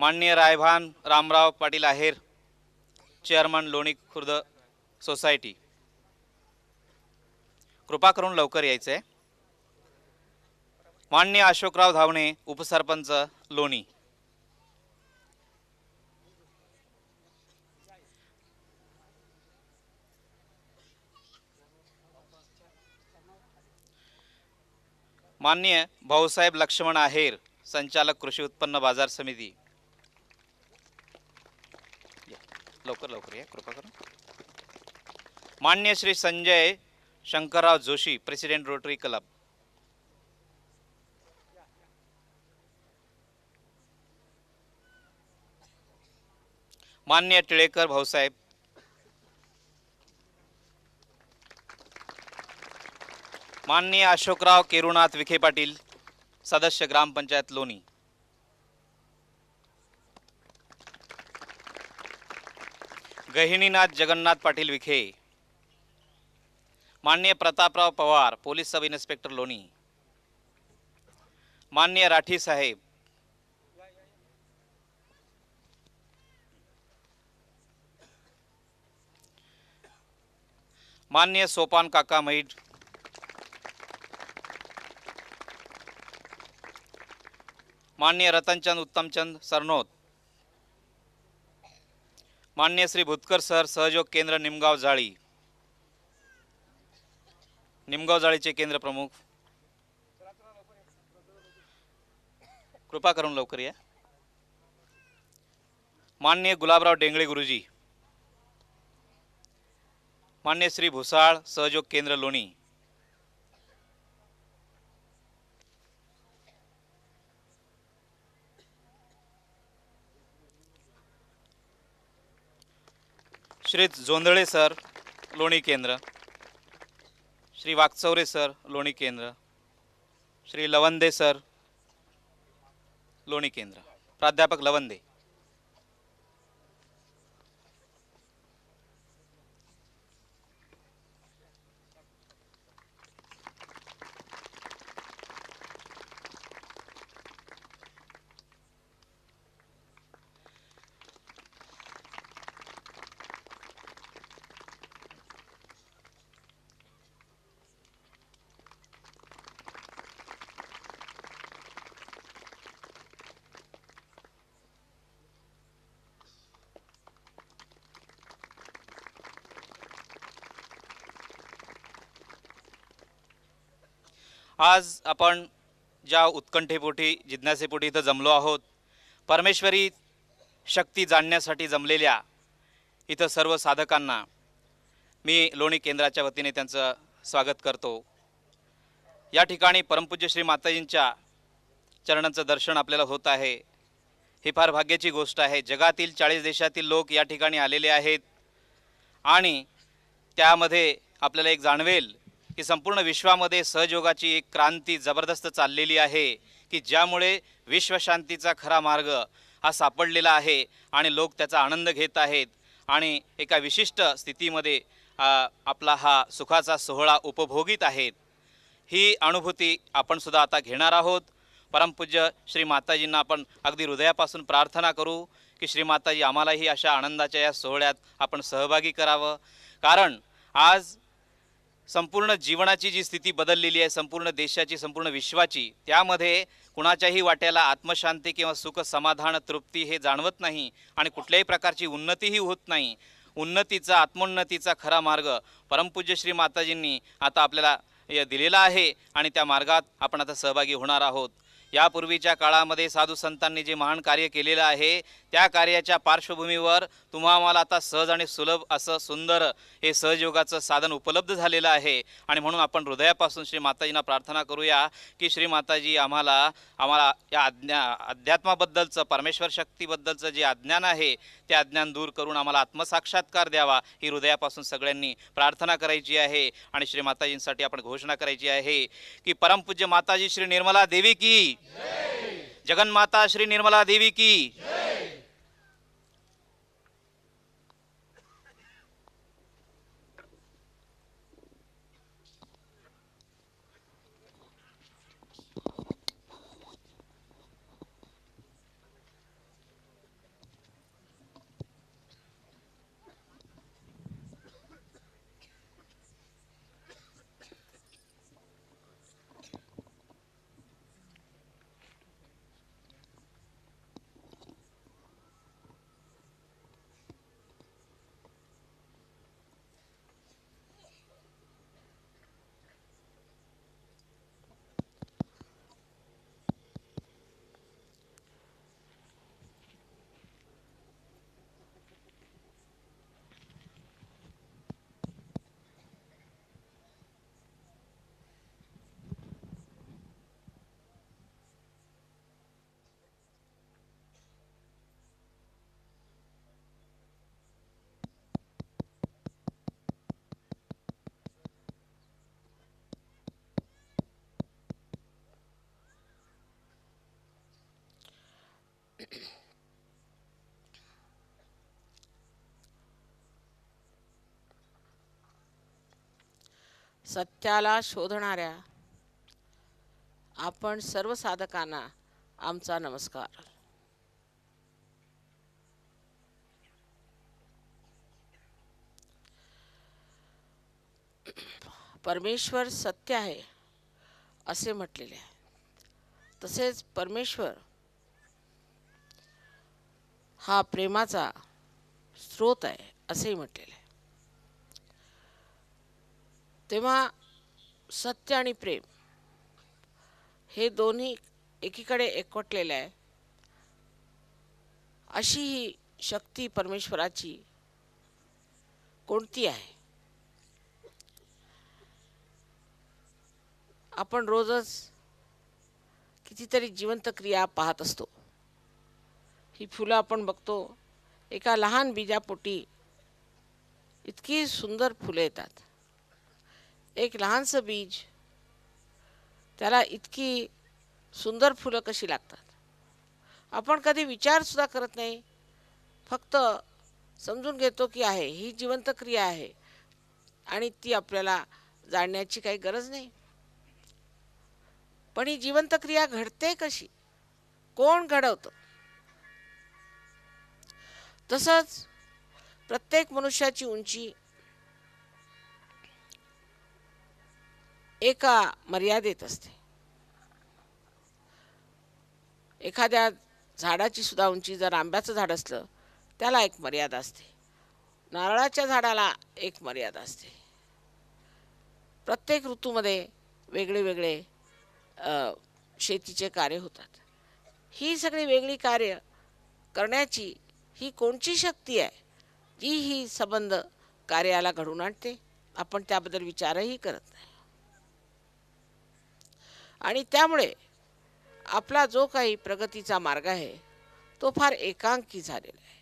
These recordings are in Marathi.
माननीय रायभान रामराव पाटील आहेर, चेअरमन लोणी खुर्द सोसायटी, कृपा करून लवकर यायचं आहे. माननीय अशोकराव धावणे, उपसरपंच लोणी. माननीय भाऊसाहेब लक्ष्मण आहेर, संचालक कृषी उत्पन्न बाजार समिती. लवकर लवकर या कृपा करून. माननीय Shri Sanjay Shankarrao Joshi, president rotary club. माननीय टिळेकर भाऊसाहेब. माननीय अशोकराव केरुनाथ विखे पाटील, सदस्य ग्रामपंचायत लोणी. गहिनीनाथ जगन्नाथ पाटील विखे. माननीय Prataprao Pawar, police sub inspector लोणी. माननीय राठी साहेब. माननीय सोपान काका मैड. माननीय रतनचंद उत्तमचंद सरनोत. माननीय श्री भुतकर सर, सहयोग केंद्र निमगाव जाळी, निमगाव जाळीचे केंद्र प्रमुख. कृपा करून लवकर या. माननीय गुलाबराव डेंगळे गुरुजी. माननीय श्री भुसाळ, सहयोग केंद्र लोणी. श्री जोंधळे सर, लोणी केंद्र. श्री वाकचौरे सर, लोणी केंद्र. श्री लवंदे सर, लोणी केंद्र. प्राध्यापक लवंदे. आज आपण ज्या उत्कंठेपोटी जिज्ञासेपोटी इथं जमलो आहोत, परमेश्वरी शक्ती जाणण्यासाठी जमलेल्या इथं सर्व साधकांना मी लोणी केंद्राच्या वतीने त्यांचं स्वागत करतो. या ठिकाणी परमपूज्य श्री माताजींच्या चरणांचं दर्शन आपल्याला होत आहे. ही फार भाग्याची गोष्ट आहे. जगातील 40 देशातील लोक या ठिकाणी आलेले आहेत आणि त्यामध्ये आपल्याला एक जाणवेल की संपूर्ण विश्वामध्ये सहयोगाची एक क्रांती जबरदस्त चाललेली आहे की ज्यामुळे विश्वशांतीचा खरा मार्ग हा सापडलेला आहे आणि लोक त्याचा आनंद घेत आहेत आणि एका विशिष्ट स्थितीमध्ये आपला हा सुखाचा सोहळा उपभोगीत आहेत. ही अनुभूती आपण सुद्धा आता घेणार आहोत. परमपूज्य श्री माताजींना आपण अगदी हृदयापासून प्रार्थना करू की श्री माताजी आम्हालाही अशा आनंदाच्या या सोहळ्यात आपण सहभागी करावं. कारण आज संपूर्ण जीवनाची जी स्थिती बदललेली आहे, संपूर्ण देशाची, संपूर्ण विश्वाची, त्यामध्ये कुणाच्याही वाट्याला आत्मशांती किंवा सुख समाधान तृप्ती हे जाणवत नाही आणि कुठल्याही प्रकारची उन्नतीही होत नाही. उन्नतीचा, आत्मोन्नतीचा खरा मार्ग परमपूज्य श्री माताजींनी आता आपल्याला दिलेला आहे आणि त्या मार्गात आपण आता सहभागी होणार आहोत. यापूर्वीच्या काळामध्ये साधू संतांनी जे महान कार्य केलेलं आहे त्या कार्याच्या पार्श्वभूमीवर तुम्हा आम्हाला आता सहज आणि सुलभ असं सुंदर हे सहयोगाचं साधन उपलब्ध झालेलं आहे आणि म्हणून आपण हृदयापासून श्री माताजींना प्रार्थना करूया की श्री माताजी आम्हाला या अध्यात्माबद्दलचं, परमेश्वर शक्तीबद्दलचं जे अज्ञान आहे ते अज्ञान दूर करून आम्हाला आत्मसाक्षात्कार द्यावा, ही हृदयापासून सगळ्यांनी प्रार्थना करायची आहे. आणि श्री माताजींसाठी आपण घोषणा करायची आहे की परमपूज्य माताजी श्री निर्मला देवी की जगन्माता श्री निर्मला देवी की. सत्याला शोधणाऱ्या आपण सर्व साधकांना आमचा नमस्कार. परमेश्वर सत्य आहे असे म्हटलेले आहे. तसेच परमेश्वर हा प्रेमाचा स्रोत आहे असेही म्हटलेले आहे. तेव्हा सत्य आणि प्रेम हे दोन्ही एकीकडे एकवटलेले आहे. अशी ही शक्ती परमेश्वराची कोणती आहे? आपण रोजच कितीतरी जिवंत क्रिया पाहत असतो. ही फुलं आपण बघतो, एका लहान बीजापोटी इतकी सुंदर फुले येतात. एक लहानसं बीज, त्याला इतकी सुंदर फुलं कशी लागतात? आपण कधी विचार सुद्धा करत नाही, फक्त समजून घेतो की आहे, ही जिवंत क्रिया आहे आणि ती आपल्याला जाणण्याची काही गरज नाही. पण ही जिवंत क्रिया घडते कशी? कोण घडवतं? तसंच प्रत्येक मनुष्याची उंची एका मर्यादेत असते. एखाद्या झाडाची सुद्धा उंची, जर आंब्याचं झाड असलं त्याला एक मर्यादा असते, नारळाच्या झाडाला एक मर्यादा असते. प्रत्येक ऋतूमध्ये वेगळे वेगळे शेतीचे कार्य होतात. ही सगळी वेगळी कार्य करण्याची ही कोणची शक्ती आहे जी ही संबंध कार्याला घडवून आणते? आपण त्याबद्दल विचारही करत नाही. आणि त्यामुळे आपला जो काही प्रगतीचा मार्ग आहे तो फार एकांकी झालेला आहे,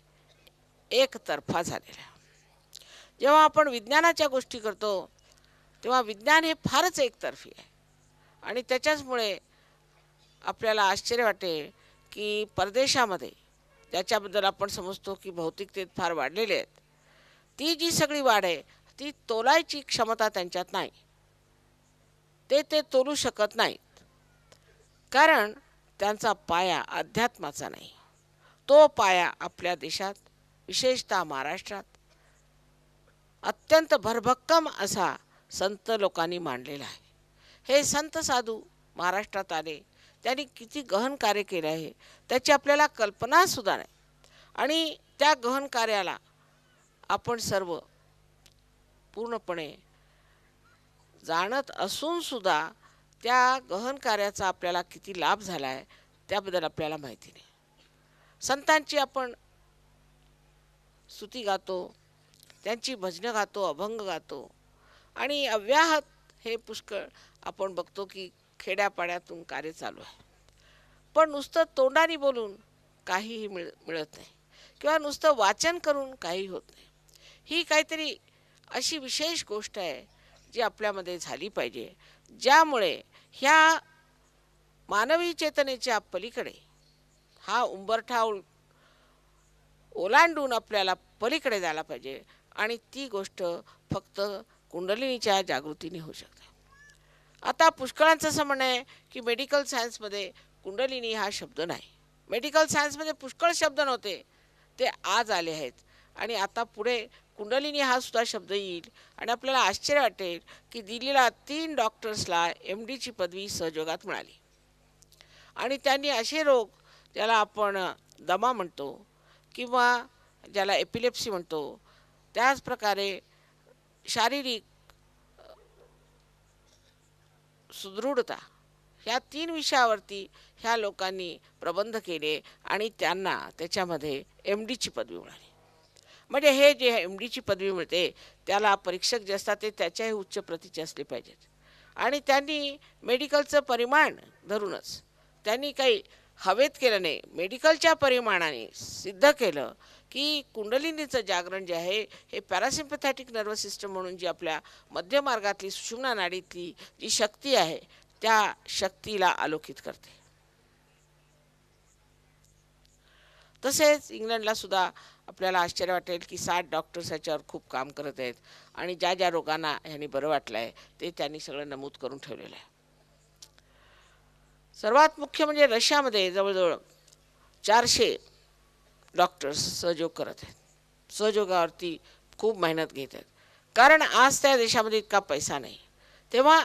एकतर्फा झालेला आहे. जेव्हा आपण विज्ञानाच्या गोष्टी करतो तेव्हा विज्ञान हे फारच एकतर्फी आहे. आणि त्याच्याचमुळे आपल्याला आश्चर्य वाटेल की परदेशामध्ये, ज्याच्याबद्दल आपण समजतो की भौतिकतेत फार वाढलेले आहेत, ती जी सगळी वाढ आहे ती तोलायची क्षमता त्यांच्यात नाही. ते तोलू शकत नाहीत, कारण त्यांचा पाया अध्यात्माचा नाही. तो पाया आपल्या देशात, विशेषतः महाराष्ट्रात अत्यंत भरभक्कम असा संत लोकांनी मांडलेला आहे. हे संत साधू महाराष्ट्रात आले, त्यांनी किती गहन कार्य केले आहे त्याची आपल्याला कल्पना सुद्धा नाही. आणि त्या गहन कार्याला आपण सर्व पूर्णपणे जाणत असून सुद्धा त्या गहन कार्याचा आपल्याला किती लाभ झाला आहे त्याबद्दल आपल्याला माहिती नाही. संतांची आपण स्तुती गातो, त्यांची भजनं गातो, अभंग गातो, आणि अव्याहत हे पुष्कळ आपण बघतो की खेड्यापाड्यातून कार्य चालू आहे. पण नुसतं तोंडाने बोलून काहीही मिळत नाही, किंवा नुसतं वाचन करून काही होत नाही. ही काहीतरी अशी विशेष गोष्ट आहे जी आपल्यामध्ये झाली पाहिजे, ज्यामुळे ह्या मानवी चेतनेच्या पलीकडे हा उंबरठा ओलांडून आपल्याला पलीकडे जायला पाहिजे. आणि ती गोष्ट फक्त कुंडलिनीच्या जागृतीने होऊ शकते. आता पुष्कळांचं असं म्हणणं आहे की मेडिकल सायन्समध्ये कुंडलिनी हा शब्द नाही. मेडिकल सायन्समध्ये पुष्कळ शब्द नव्हते, ते आज आले आहेत. आणि आता पुढे कुंडलिनी हा सुद्धा शब्द येईल. आणि आपल्याला आश्चर्य वाटेल की दिल्लीला 3 डॉक्टर्सला MDची पदवी सहयोगात मिळाली. आणि त्यांनी असे रोग, ज्याला आपण दमा म्हणतो किंवा ज्याला एपिलेप्सी म्हणतो, त्याच प्रकारे शारीरिक सुदृढता, ह्या 3 विषयावरती ह्या लोकांनी प्रबंध केले आणि त्यांना त्याच्यामध्ये MDची पदवी मिळाली. म्हणजे हे जे MDची पदवी मिळते त्याला परीक्षक जे असतात ते त्याच्याही उच्च प्रतीचे असले पाहिजेत. आणि त्यांनी मेडिकलचं परिमाण धरूनच, त्यांनी काही हवेत केलं नाही, मेडिकलच्या परिमाणाने सिद्ध केलं की कुंडलिनीचं जागरण जे आहे हे पॅरासिम्पॅथॅटिक नर्वस सिस्टम म्हणून जी आपल्या मध्य मार्गातली सुषुम्ना नाडीतली जी शक्ती आहे त्या शक्तीला आलोकित करते. तसेच इंग्लंडला सुद्धा आपल्याला आश्चर्य वाटेल की 60 डॉक्टर्स याच्यावर खूप काम करत आहेत आणि ज्या ज्या रोगांना ह्यांनी बरं वाटलं आहे ते त्यांनी सगळं नमूद करून ठेवलेलं आहे. सर्वात मुख्य म्हणजे रशियामध्ये जवळजवळ 400 डॉक्टर्स सहयोग करत आहेत. सहयोगावरती खूप मेहनत घेत आहेत, कारण आज त्या देशामध्ये इतका पैसा नाही. तेव्हा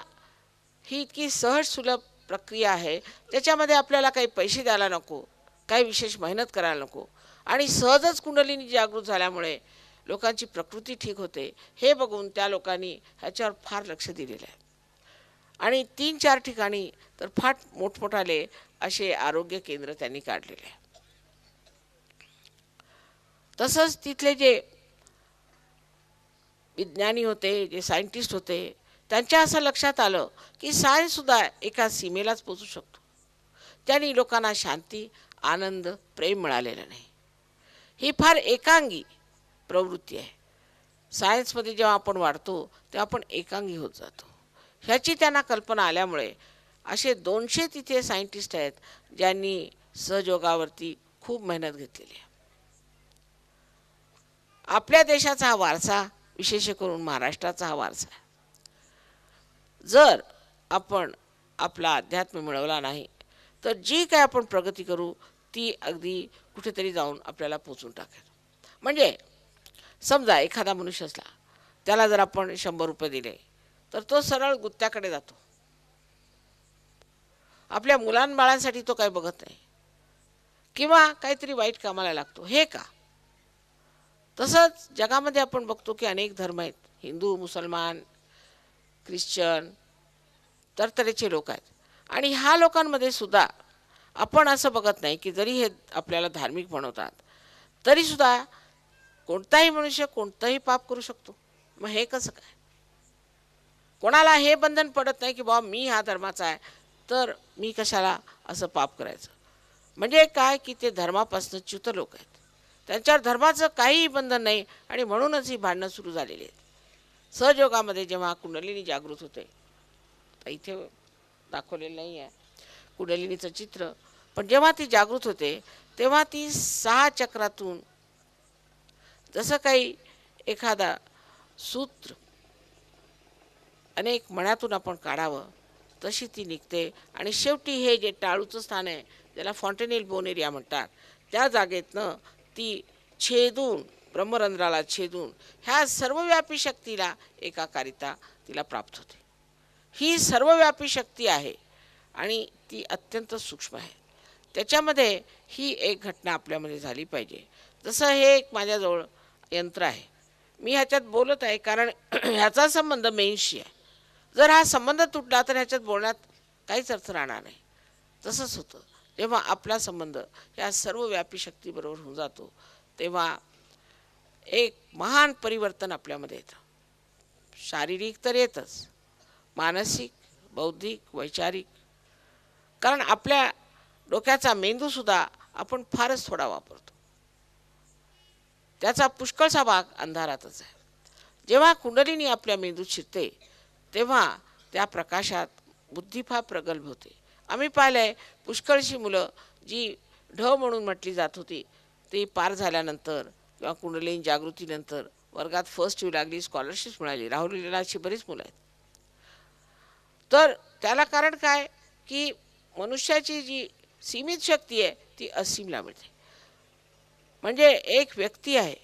ही इतकी सहज सुलभ प्रक्रिया आहे, त्याच्यामध्ये आपल्याला काही पैसे द्यायला नको, काही विशेष मेहनत करायला नको आणि सहजच कुंडलिनी जागृत झाल्यामुळे लोकांची प्रकृती ठीक होते. हे बघून त्या लोकांनी ह्याच्यावर फार लक्ष दिलेलं आहे आणि 3-4 ठिकाणी तर फार मोठमोठाले असे आरोग्य केंद्र त्यांनी काढलेले आहे. तसंच तिथले जे विज्ञानी होते, जे सायंटिस्ट होते, त्यांच्या असं लक्षात आलं की सायन्ससुद्धा एका सीमेलाच पोचू शकतो. त्यांनी लोकांना शांती, आनंद, प्रेम मिळालेलं नाही. ही फार एकांगी प्रवृत्ती आहे. सायन्समध्ये जेव्हा आपण वाढतो तेव्हा आपण एकांगी होत जातो. ह्याची त्यांना कल्पना आल्यामुळे असे 200 तिथे सायंटिस्ट आहेत ज्यांनी सहयोगावरती खूप मेहनत घेतलेली आहे. आपल्या देशाचा हा वारसा, विशेष करून महाराष्ट्राचा हा वारसा आहे. जर आपण आपला अध्यात्म मिळवला नाही तर जी काय आपण प्रगती करू ती अगदी कुठेतरी जाऊन आपल्याला पोचून टाकेल. म्हणजे समजा एखादा मनुष्य असला, त्याला जर आपण 100 रुपये दिले तर तो सरळ गुत्त्याकडे जातो. आपल्या मुलांबाळांसाठी तो काही बघत नाही किंवा काहीतरी वाईट कामाला लागतो. हे का? तसंच जगामध्ये आपण बघतो की अनेक धर्म आहेत, हिंदू, मुसलमान, ख्रिश्चन, तरतरीचे लोक आहेत आणि ह्या लोकांमध्ये सुद्धा आपण असं बघत नाही की जरी हे आपल्याला धार्मिक म्हणवतात तरीसुद्धा कोणताही मनुष्य कोणतंही पाप करू शकतो. मग हे कसं काय? कोणाला हे बंधन पडत नाही की बाबा मी ह्या धर्माचा आहे तर मी कशाला असं पाप करायचं. म्हणजे काय की ते धर्मापासून च्युत लोक आहेत, त्यांच्यावर धर्माचं काहीही बंधन नाही आणि म्हणूनच ही भांडणं सुरू झालेली आहेत. सहयोगामध्ये जेव्हा कुंडलिनी जागृत होते, इथे दाखवलेलं नाही आहे कुंडलिनीचं चित्र, पण जेव्हा ती जागृत होते तेव्हा ती 6 चक्रातून जसं काही एखादा सूत्र अनेक मण्यातून आपण काढावं तशी ती निघते आणि शेवटी हे जे टाळूचं स्थान आहे ज्याला फॉन्टेनेल बोन एरिया म्हणतात, त्या जागेतनं ती छेदून, ब्रह्मरंध्राला छेदून ह्या सर्वव्यापी शक्तीला एकाकारिता तिला प्राप्त होते. ही सर्वव्यापी शक्ती आहे आणि ती अत्यंत सूक्ष्म आहे. त्याच्यामध्ये ही एक घटना आपल्यामध्ये झाली पाहिजे. जसं हे एक माझ्याजवळ यंत्र आहे, मी ह्याच्यात बोलत आहे कारण ह्याचा संबंध मेन्सशी आहे. जर हा संबंध तुटला तर ह्याच्यात बोलण्यात काहीच अर्थ राहणार नाही. तसंच होतं जेव्हा आपला संबंध या सर्वव्यापी शक्तीबरोबर होऊन जातो तेव्हा एक महान परिवर्तन आपल्यामध्ये येतं. शारीरिक तर येतच, मानसिक, बौद्धिक, वैचारिक. कारण आपल्या डोक्याचा मेंदूसुद्धा आपण फारच थोडा वापरतो, त्याचा पुष्कळसा भाग अंधारातच आहे. जेव्हा कुंडलिनी आपल्या मेंदूत शिरते तेव्हा त्या प्रकाशात बुद्धी फार प्रगल्भ होते. आम्ही पाहिलं आहे पुष्कळशी मुलं जी ढ म्हणून म्हटली जात होती ती पार झाल्यानंतर किंवा कुंडलिनी जागृतीनंतर वर्गात फर्स्ट येऊ लागली, स्कॉलरशिप मिळाली. राहुल लीला अशी बरीच मुलं आहेत. तर त्याला कारण काय की मनुष्याची जी सीमित शक्ती आहे ती असीमला मिळते. म्हणजे एक व्यक्ती आहे,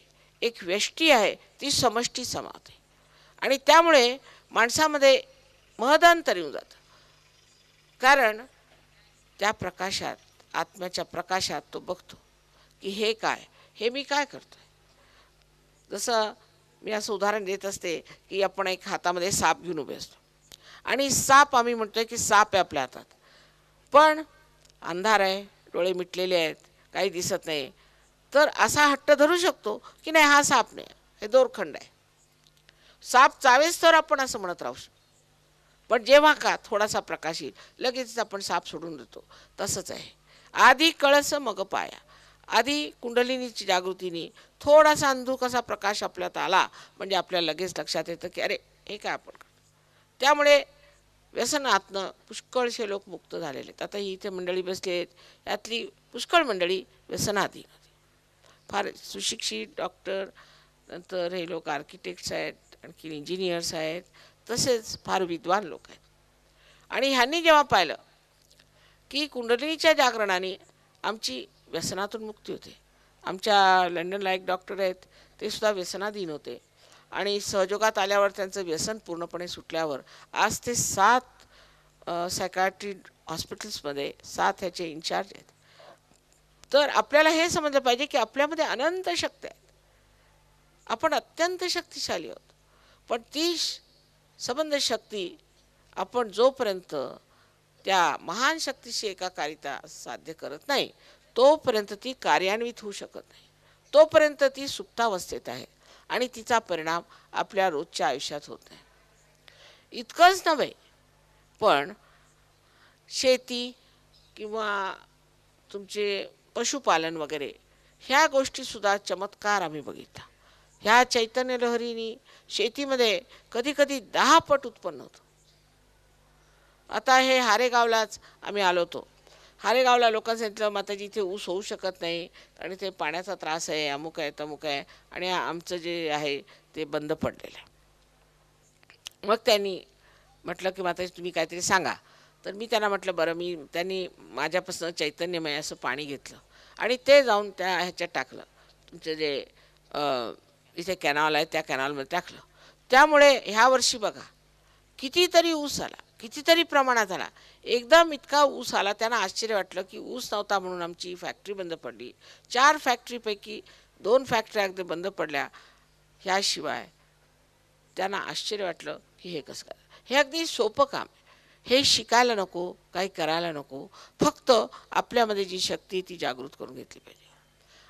एक व्यष्टी आहे, ती समष्टी समावते आणि त्यामुळे माणसामध्ये महदांतर येऊन जातं. कारण त्या प्रकाशात, आत्म्याच्या प्रकाशात तो बघतो की हे काय, हे मी काय करतोय. जसं मी असं उदाहरण देत असते की आपण एक हातामध्ये साप घेऊन उभे असतो आणि साप आम्ही म्हणतोय की साप आहे आपल्या हातात, पण अंधार आहे, डोळे मिटलेले आहेत, काही दिसत नाही. तर असा हट्ट धरू शकतो की नाही हा साप नाही, हे दोरखंड आहे. साप चावेच तर आपण असं म्हणत राहू शकतो. पण जेव्हा का थोडासा प्रकाश येईल लगेच आपण साप सोडून देतो. तसंच आहे. आधी कळस मग पाया. आधी कुंडलिनीची जागृतीने थोडासा अंधुक असा प्रकाश आपल्यात आला म्हणजे आपल्याला लगेच लक्षात येतं की अरे हे काय आपण करतो. त्यामुळे व्यसनातनं पुष्कळसे लोक मुक्त झालेले आहेत. आता ही इथे मंडळी बसली आहेत, यातली पुष्कळ मंडळी व्यसनाधीन होती. फार सुशिक्षित डॉक्टर, नंतर हे लोक आर्किटेक्ट्स आहेत, आणखी इंजिनियर्स आहेत, तसेच फार विद्वान लोक आहेत. आणि ह्यांनी जेव्हा पाहिलं की कुंडलिनीच्या जागरणाने आमची व्यसनातून मुक्ती होते. आमच्या लंडनला एक डॉक्टर आहेत, ते सुद्धा व्यसनाधीन होते आणि सहयोगात आल्यावर त्यांचं व्यसन पूर्णपणे सुटल्यावर आज ते 7 सायकायट्री हॉस्पिटल्समध्ये 7 ह्याचे इन्चार्ज आहेत. तर आपल्याला हे समजलं पाहिजे की आपल्यामध्ये अनंत शक्ती आहेत, आपण अत्यंत शक्तिशाली आहोत. पण ती संबंध शक्ती आपण जोपर्यंत त्या महान शक्तीशी एकाकारिता साध्य करत नाही तोपर्यंत ती कार्यान्वित होऊ शकत नाही, तोपर्यंत ती सुप्तावस्थेत आहे आणि तिचा परिणाम आपल्या रोजच्या आयुष्यात होत नाही. इतकंच नव्हे, पण शेती किंवा तुमचे पशुपालन वगैरे ह्या गोष्टीसुद्धा चमत्कार आम्ही बघितला. ह्या चैतन्य लहरीनी शेतीमध्ये कधी कधी 10 पट उत्पन्न होतं. आता हे हारेगावलाच आम्ही आलो होतो. हारेगावला लोकांनी सांगितलं, माताजी इथे ऊस होऊ शकत नाही आणि ते पाण्याचा त्रास आहे, अमुक आहे तमुक आहे आणि आमचं जे आहे ते बंद पडलेलं आहे. मग त्यांनी म्हटलं की माताजी तुम्ही काहीतरी सांगा. तर मी त्यांना म्हटलं बरं. त्यांनी माझ्यापासून चैतन्यमय असं पाणी घेतलं आणि ते जाऊन त्या ह्याच्यात टाकलं, तुमचं जे इथे कॅनॉल आहे त्या कॅनॉलमध्ये टाकलं. त्यामुळे ह्या वर्षी बघा कितीतरी ऊस आला, कितीतरी प्रमाणात आला. एकदम इतका ऊस आला, त्यांना आश्चर्य वाटलं की ऊस नव्हता म्हणून आमची फॅक्टरी बंद पडली. 4 फॅक्टरीपैकी 2 फॅक्टऱ्या अगदी बंद पडल्या. ह्याशिवाय त्यांना आश्चर्य वाटलं की हे कसं काय. हे अगदी सोपं काम आहे. हे शिकायला नको, काही करायला नको, फक्त आपल्यामध्ये जी शक्ती ती जागृत करून घेतली पाहिजे.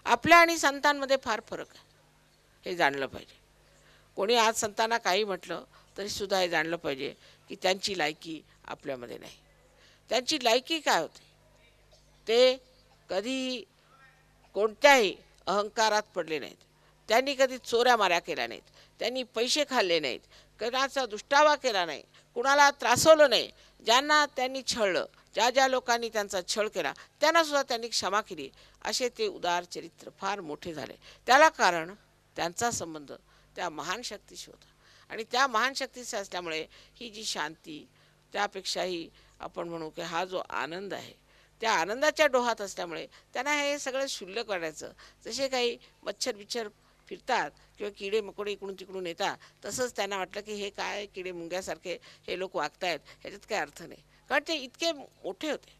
आपल्या आणि संतांमध्ये फार फरक आहे, हे जाणलं पाहिजे. कोणी आज संतांना काही म्हटलं तरीसुद्धा हे जाणलं पाहिजे की त्यांची लायकी आपल्यामध्ये नाही. त्यांची लायकी काय होते, ते कधीही कोणत्याही अहंकारात पडले नाहीत. त्यांनी कधी चोऱ्या माऱ्या केल्या नाहीत, त्यांनी पैसे खाल्ले नाहीत, कोणाचा दुष्टावा केला नाही, कुणाला त्रासवलं नाही. ज्यांना त्यांनी छळलं, ज्या लोकांनी त्यांचा छळ केला त्यांना सुद्धा त्यांनी क्षमा केली. असे ते उदार चरित्र फार मोठे झाले. त्याला कारण त्यांचा संबंध त्या महान शक्तीशी होता आणि त्या महान शक्तीशी असल्यामुळे ही जी शांती, त्यापेक्षाही आपण म्हणू की हा जो आनंद आहे, त्या आनंदाच्या डोहात असल्यामुळे त्यांना हे सगळं शुल्लक वाटायचं. जसे काही मच्छर बिच्छर फिरतात किंवा किडे मकोडे इकडून तिकडून येतात, तसंच त्यांना वाटलं की हे काय किडे मुंग्यासारखे हे लोक वागतायत, ह्याच्यात काही अर्थ नाही. कारण ते इतके मोठे होते.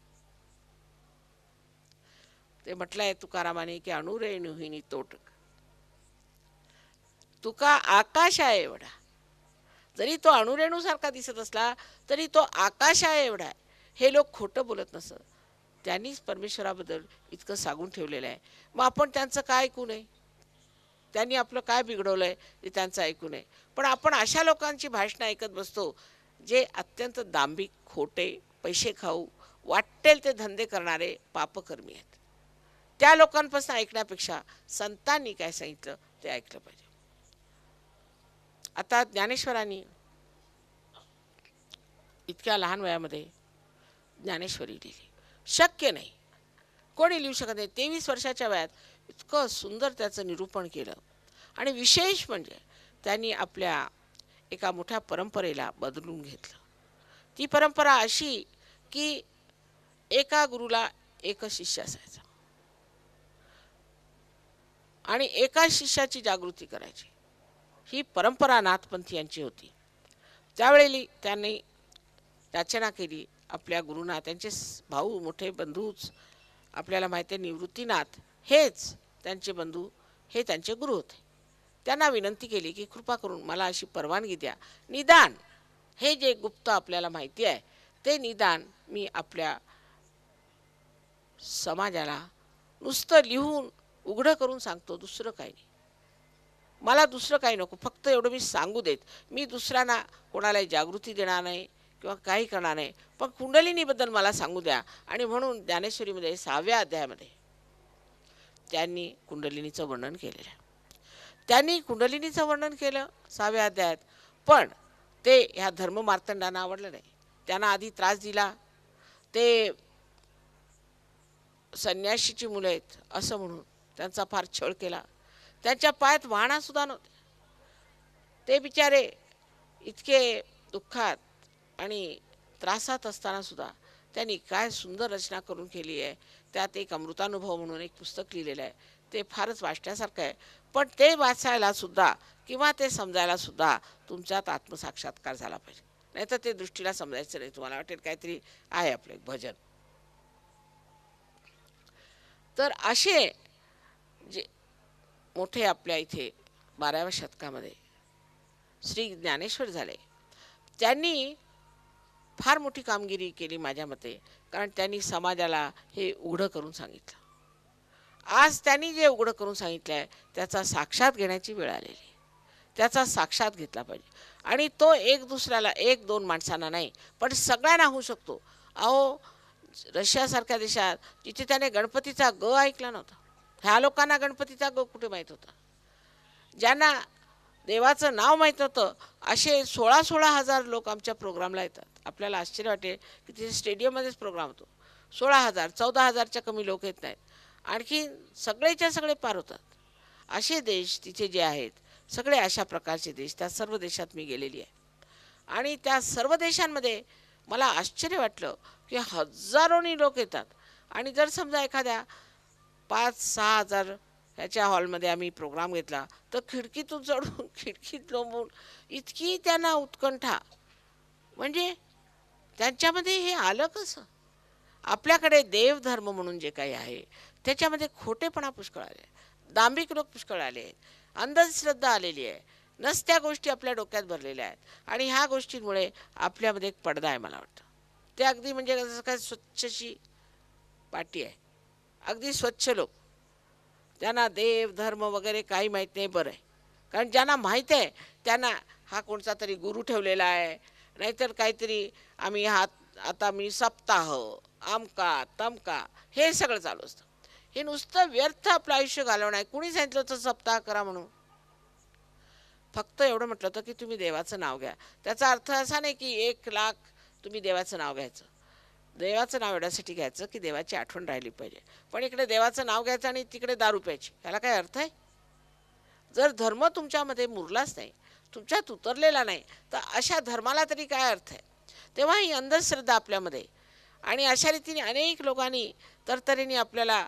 ते म्हटलं आहे तुकारामाने की अणुरेणुहिनी तोटक, तुका आकाश आहे एवढा. जरी तो अणुरेणूसारखा दिसत असला तरी तो आकाश आहे एवढा आहे. हे लोक खोटं बोलत नसत, त्यांनीच परमेश्वराबद्दल इतकं सांगून ठेवलेलं आहे. मग आपण त्यांचं काय ऐकू नये, त्यांनी आपलं काय बिघडवलं आहे ते त्यांचं ऐकू नये. पण आपण अशा लोकांची भाषणं ऐकत बसतो जे अत्यंत दांभिक, खोटे, पैसे खाऊ, वाटेल ते धंदे करणारे पापकर्मी आहेत. त्या लोकांपासून ऐकण्यापेक्षा संतांनी काय सांगितलं ते ऐकलं पाहिजे. आता ज्ञानेश्वरांनी इतक्या लहान वयामध्ये ज्ञानेश्वरी लिहिली. शक्य नाही, कोणी लिहू शकत नाही. 23 वर्षाच्या वयात इतकं सुंदर त्याचं निरूपण केलं. आणि विशेष म्हणजे त्यांनी आपल्या एका मोठ्या परंपरेला बदलून घेतलं. ती परंपरा अशी की एका गुरुला एकच शिष्य असायचा आणि एका शिष्याची जागृती करायची. ही परंपरा नाथपंथी यांची होती. त्यावेळी त्यांनी याचना केली आपल्या गुरुना. त्यांचे भाऊ, मोठे बंधूच आपल्याला माहिती आहे, निवृत्तीनाथ हेच त्यांचे बंधू, हे त्यांचे गुरु होते. त्यांना विनंती केली की कृपा करून मला अशी परवानगी द्या, निदान हे जे गुप्त आपल्याला माहिती आहे ते निदान मी आपल्या समाजाला नुसतं लिहून उघडं करून सांगतो, दुसरं काही नाही. मला दुसरं काही नको, फक्त एवढं मी सांगू देत. मी दुसऱ्यांना कोणालाही जागृती देणार नाही किंवा काही करणार नाही, पण कुंडलिनीबद्दल मला सांगू द्या. आणि म्हणून ज्ञानेश्वरीमध्ये 6व्या अध्यायामध्ये त्यांनी कुंडलिनीचं वर्णन केलेलं आहे. त्यांनी कुंडलिनीचं वर्णन केलं 6व्या अध्यायात, पण ते ह्या धर्ममार्तंडांना आवडलं नाही. त्यांना आधी त्रास दिला. ते संन्याशीची मुलं आहेत असं म्हणून त्यांचा फार छळ केला. त्यांच्या पायात वाहनासुद्धा नव्हते. ते बिचारे इतके दुःखात आणि त्रासात असताना सुद्धा त्यांनी काय सुंदर रचना करून केली आहे. त्यात एक अमृतानुभव म्हणून एक पुस्तक लिहिलेलं आहे. ते फारच वाचण्यासारखं आहे. पण ते वाचायला सुद्धा किंवा ते समजायला सुद्धा तुमच्यात आत्मसाक्षात्कार झाला पाहिजे. नाही तर ते दृष्टीला समजायचं नाही. तुम्हाला वाटेल काहीतरी आहे आपलं एक भजन. तर असे जे मोठे आपल्या इथे 12व्या शतकामध्ये श्री ज्ञानेश्वर झाले. त्यांनी फार मोठी कामगिरी केली माझ्या मते. कारण त्यांनी समाजाला हे उघडं करून सांगितलं. आज त्यांनी जे उघडं करून सांगितलं आहे त्याचा साक्षात घेण्याची वेळ आलेली आहे. त्याचा साक्षात घेतला पाहिजे. आणि तो एक दुसऱ्याला, एक दोन माणसांना नाही, पण सगळ्यांना होऊ शकतो. अहो, रशियासारख्या देशात जिथे त्याने गणपतीचा ग ऐकला नव्हता, ह्या लोकांना गणपतीचा ग कुठे माहीत होता. ज्यांना देवाचं नाव माहीत नव्हतं असे 16,000 हजार लोक आमच्या प्रोग्रामला येतात. आपल्याला आश्चर्य वाटेल की तिथे स्टेडियममध्येच प्रोग्राम होतो. 16,000, 14,000च्या कमी लोक येत नाहीत. आणखी सगळेच्या सगळे पार होतात. असे देश तिथे जे आहेत, सगळे अशा प्रकारचे देश, त्या सर्व देशात मी गेलेली आहे. आणि त्या सर्व देशांमध्ये मला आश्चर्य वाटलं की हजारोनी लोक येतात. आणि जर समजा एखाद्या 5-6 हजार ह्याच्या हॉलमध्ये आम्ही प्रोग्राम घेतला तर खिडकीतून चढून खिडकीत लोंबून इतकी त्यांना उत्कंठा. म्हणजे त्यांच्यामध्ये हे आलं कसं? आपल्याकडे देवधर्म म्हणून जे काही आहे त्याच्यामध्ये खोटेपणा पुष्कळ आले, दांभिक लोक पुष्कळ आले, अंधश्रद्धा आलेली आहे, नसत्या गोष्टी आपल्या डोक्यात भरलेल्या आहेत. आणि ह्या गोष्टींमुळे आपल्यामध्ये एक पडदा आहे मला वाटतं. ते अगदी म्हणजे जसं काय स्वच्छशी पाटी आहे, अगदी स्वच्छ लोक, त्यांना देव धर्म वगैरे काही माहीत नाही. बरं आहे, कारण ज्यांना माहीत आहे त्यांना हा कोणता तरी गुरु ठेवलेला आहे, नाहीतर काहीतरी आम्ही आता मी सप्ताह आमका तमका हे सगळं चालू असतं. हे नुसतं व्यर्थ आपलं आयुष्य घालवणं आहे. कुणी सांगितलं होतं सप्ताह करा म्हणून? फक्त एवढं म्हटलं होतं की तुम्ही देवाचं नाव घ्या. त्याचा अर्थ असा नाही की 1,00,000 तुम्ही देवाचं नाव घ्यायचं. देवाचं नाव एवढ्यासाठी घ्यायचं की देवाची आठवण राहिली पाहिजे. पण इकडे देवाचं नाव घ्यायचं आणि तिकडे दारू प्यायची, ह्याला काय अर्थ आहे? जर धर्म तुमच्यामध्ये मुरलाच नाही, तुमच्यात उतरलेला नाही, तर अशा धर्माला तरी काय अर्थ आहे? तेव्हा ही अंधश्रद्धा आपल्यामध्ये, आणि अशा रीतीने अनेक लोकांनी तरतरीने आपल्याला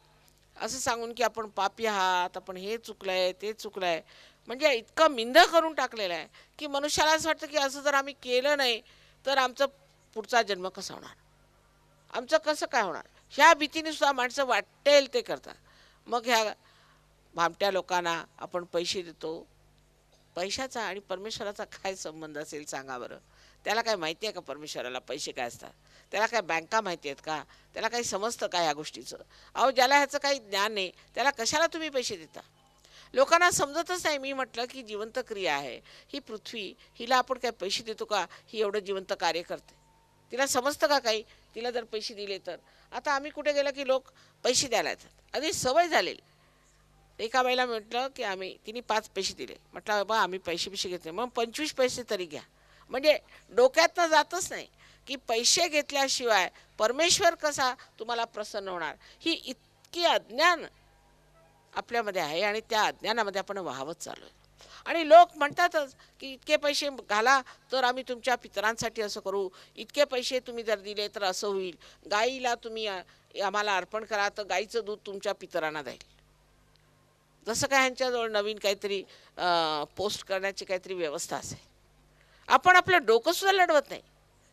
असं सांगून की आपण पापी आहात, आपण हे चुकलं आहे ते चुकलं आहे, म्हणजे इतकं मिंध करून टाकलेलं आहे की मनुष्याला असं वाटतं की असं जर आम्ही केलं नाही तर आमचं पुढचा जन्म कसा होणार, आमचं कसं काय होणार, ह्या भीतीने सुद्धा माणसं वाटेल ते करतात. मग ह्या भामट्या लोकांना आपण पैसे देतो. पैशाचा आणि परमेश्वराचा काय संबंध असेल सांगा बरं? त्याला काय माहिती आहे का परमेश्वराला पैसे काय असतात? त्याला काय बँका माहिती आहेत का? त्याला काही समजतं का ह्या गोष्टीचं? अहो, ज्याला ह्याचं काही ज्ञान नाही त्याला कशाला तुम्ही पैसे देता? लोकांना समजतच नाही. मी म्हटलं की जिवंत क्रिया आहे ही पृथ्वी, हिला आपण काय पैसे देतो का? ही एवढं जिवंत कार्य करते, तिला समजतं का काही? तिला जर पैसे दिले तर. आता आम्ही कुठे गेलं की लोक पैसे द्यायला येतात, आधी सवय झालेली. एका बाईला म्हटलं की तिने 5 पैसे दिले. म्हटलं बाबा आम्ही पैसे घेतले, मग 25 पैसे तरी घ्या. म्हणजे डोक्यातनं जातच नाही की पैसे घेतल्याशिवाय परमेश्वर कसा तुम्हाला प्रसन्न होणार. ही इतकी अज्ञान आपल्यामध्ये आहे आणि त्या अज्ञानामध्ये आपण वाहवत चालू आहे. आणि लोक म्हणतातच की इतके पैसे घाला तर आम्ही तुमच्या पितरांसाठी असं करू, इतके पैसे तुम्ही जर दिले तर असं होईल, गाईला तुम्ही आम्हाला अर्पण करा तर गाईचं दूध तुमच्या पितरांना जाईल. जसं काय ह्यांच्याजवळ नवीन काहीतरी पोस्ट करण्याची काहीतरी व्यवस्था असेल. आपण आपलं डोकंसुद्धा लढवत नाही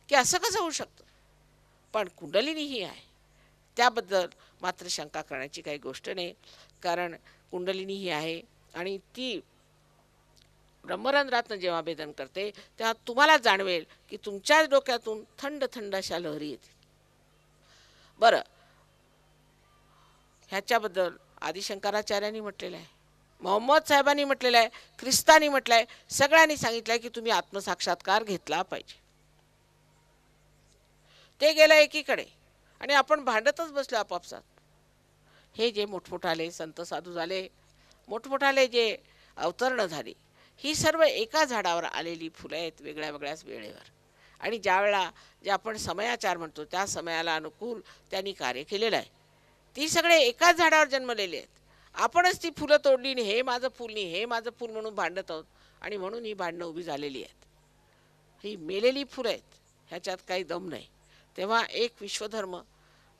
की असं कसं होऊ शकतं. पण कुंडलिनी ही आहे, त्याबद्दल मात्र शंका करण्याची काही गोष्ट नाही. कारण कुंडलिनी ही आहे आणि ती ब्रह्मरंध्रातनं जेव्हा भेदन करते तेव्हा तुम्हाला जाणवेल की तुमच्याच डोक्यातून थंड थंड अशा लहरी येतील. बरं, ह्याच्याबद्दल आदिशंकराचार्यांनी म्हटलेलं आहे, मोहम्मद साहेबांनी म्हटलेलं आहे, ख्रिस्तानी म्हटलं आहे, सगळ्यांनी सांगितलं आहे की तुम्ही आत्मसाक्षात्कार घेतला पाहिजे. ते गेलं एकीकडे आणि आपण भांडतच बसलो आपापसात. हे जे मोठमोठाले संत साधू झाले, मोठमोठाले जे अवतरणं झाली, ही सर्व एका झाडावर आलेली फुलं आहेत वेगळ्या वेगळ्याच वेळेवर. आणि ज्यावेळेला जे आपण समयाचार म्हणतो त्या समयाला अनुकूल त्यांनी कार्य केलेलं आहे. ती सगळे एकाच झाडावर जन्मलेले आहेत. आपणच ती फुलं तोडली आणि हे माझं फुल नाही, हे माझं फुल म्हणून भांडत आहोत. आणि म्हणून ही भांडणं उभी झालेली आहेत. ही मेलेली फुलं आहेत, ह्याच्यात काही दम नाही. तेव्हा एक विश्वधर्म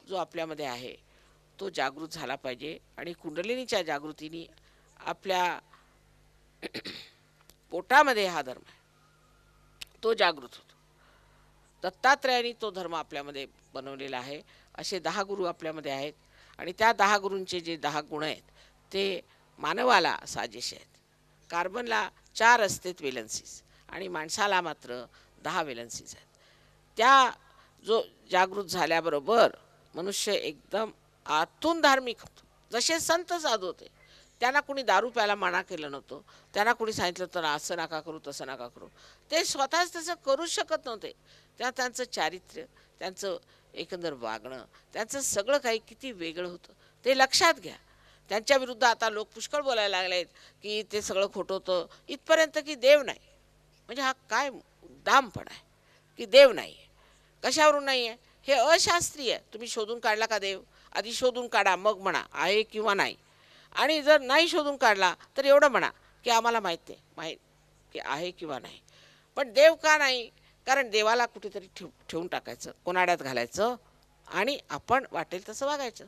जो आपल्यामध्ये आहे तो जागृत झाला पाहिजे. आणि कुंडलिनीच्या जागृतीने आपल्या पोटामध्ये हा धर्म आहे तो जागृत होतो. दत्तात्रयाने तो धर्म आपल्यामध्ये बनवलेला आहे. असे 10 गुरु आपल्यामध्ये आहेत आणि त्या 10 गुरूंचे जे 10 गुण आहेत ते मानवाला साजेसे आहेत. कार्बनला 4 असतात वेलन्सीज आणि माणसाला मात्र 10 वेलन्सीज आहेत. त्या जो जागृत झाल्याबरोबर मनुष्य एकदम आतून धार्मिक होतो. जसे संत साधू होते, त्यांना कुणी दारू प्यायला मना केलं नव्हतं, त्यांना कुणी सांगितलं तर असं नका करू तसं नका करू, ते स्वतःच तसं करूच शकत नव्हते. त्यांचं चारित्र्य, त्यांचं एकंदर वागणं, त्यांचं सगळं काही किती वेगळं होतं ते लक्षात घ्या. त्यांच्या विरुद्ध आता लोक पुष्कळ बोलायला लागले आहेत की ते सगळं खोटं होतं, इथपर्यंत की देव नाही. म्हणजे हा काय दामपणा आहे की देव नाही आहे. कशावरून नाही आहे? हे अशास्त्रीय आहे. तुम्ही शोधून काढला का देव? आधी शोधून काढा, मग म्हणा आहे किंवा नाही. आणि जर नाही शोधून काढला तर एवढं म्हणा की आम्हाला माहीत की आहे किंवा नाही. पण देव का नाही? कारण देवाला कुठेतरी ठेवून टाकायचं, कोनाड्यात घालायचं आणि आपण वाटेल तसं वागायचं.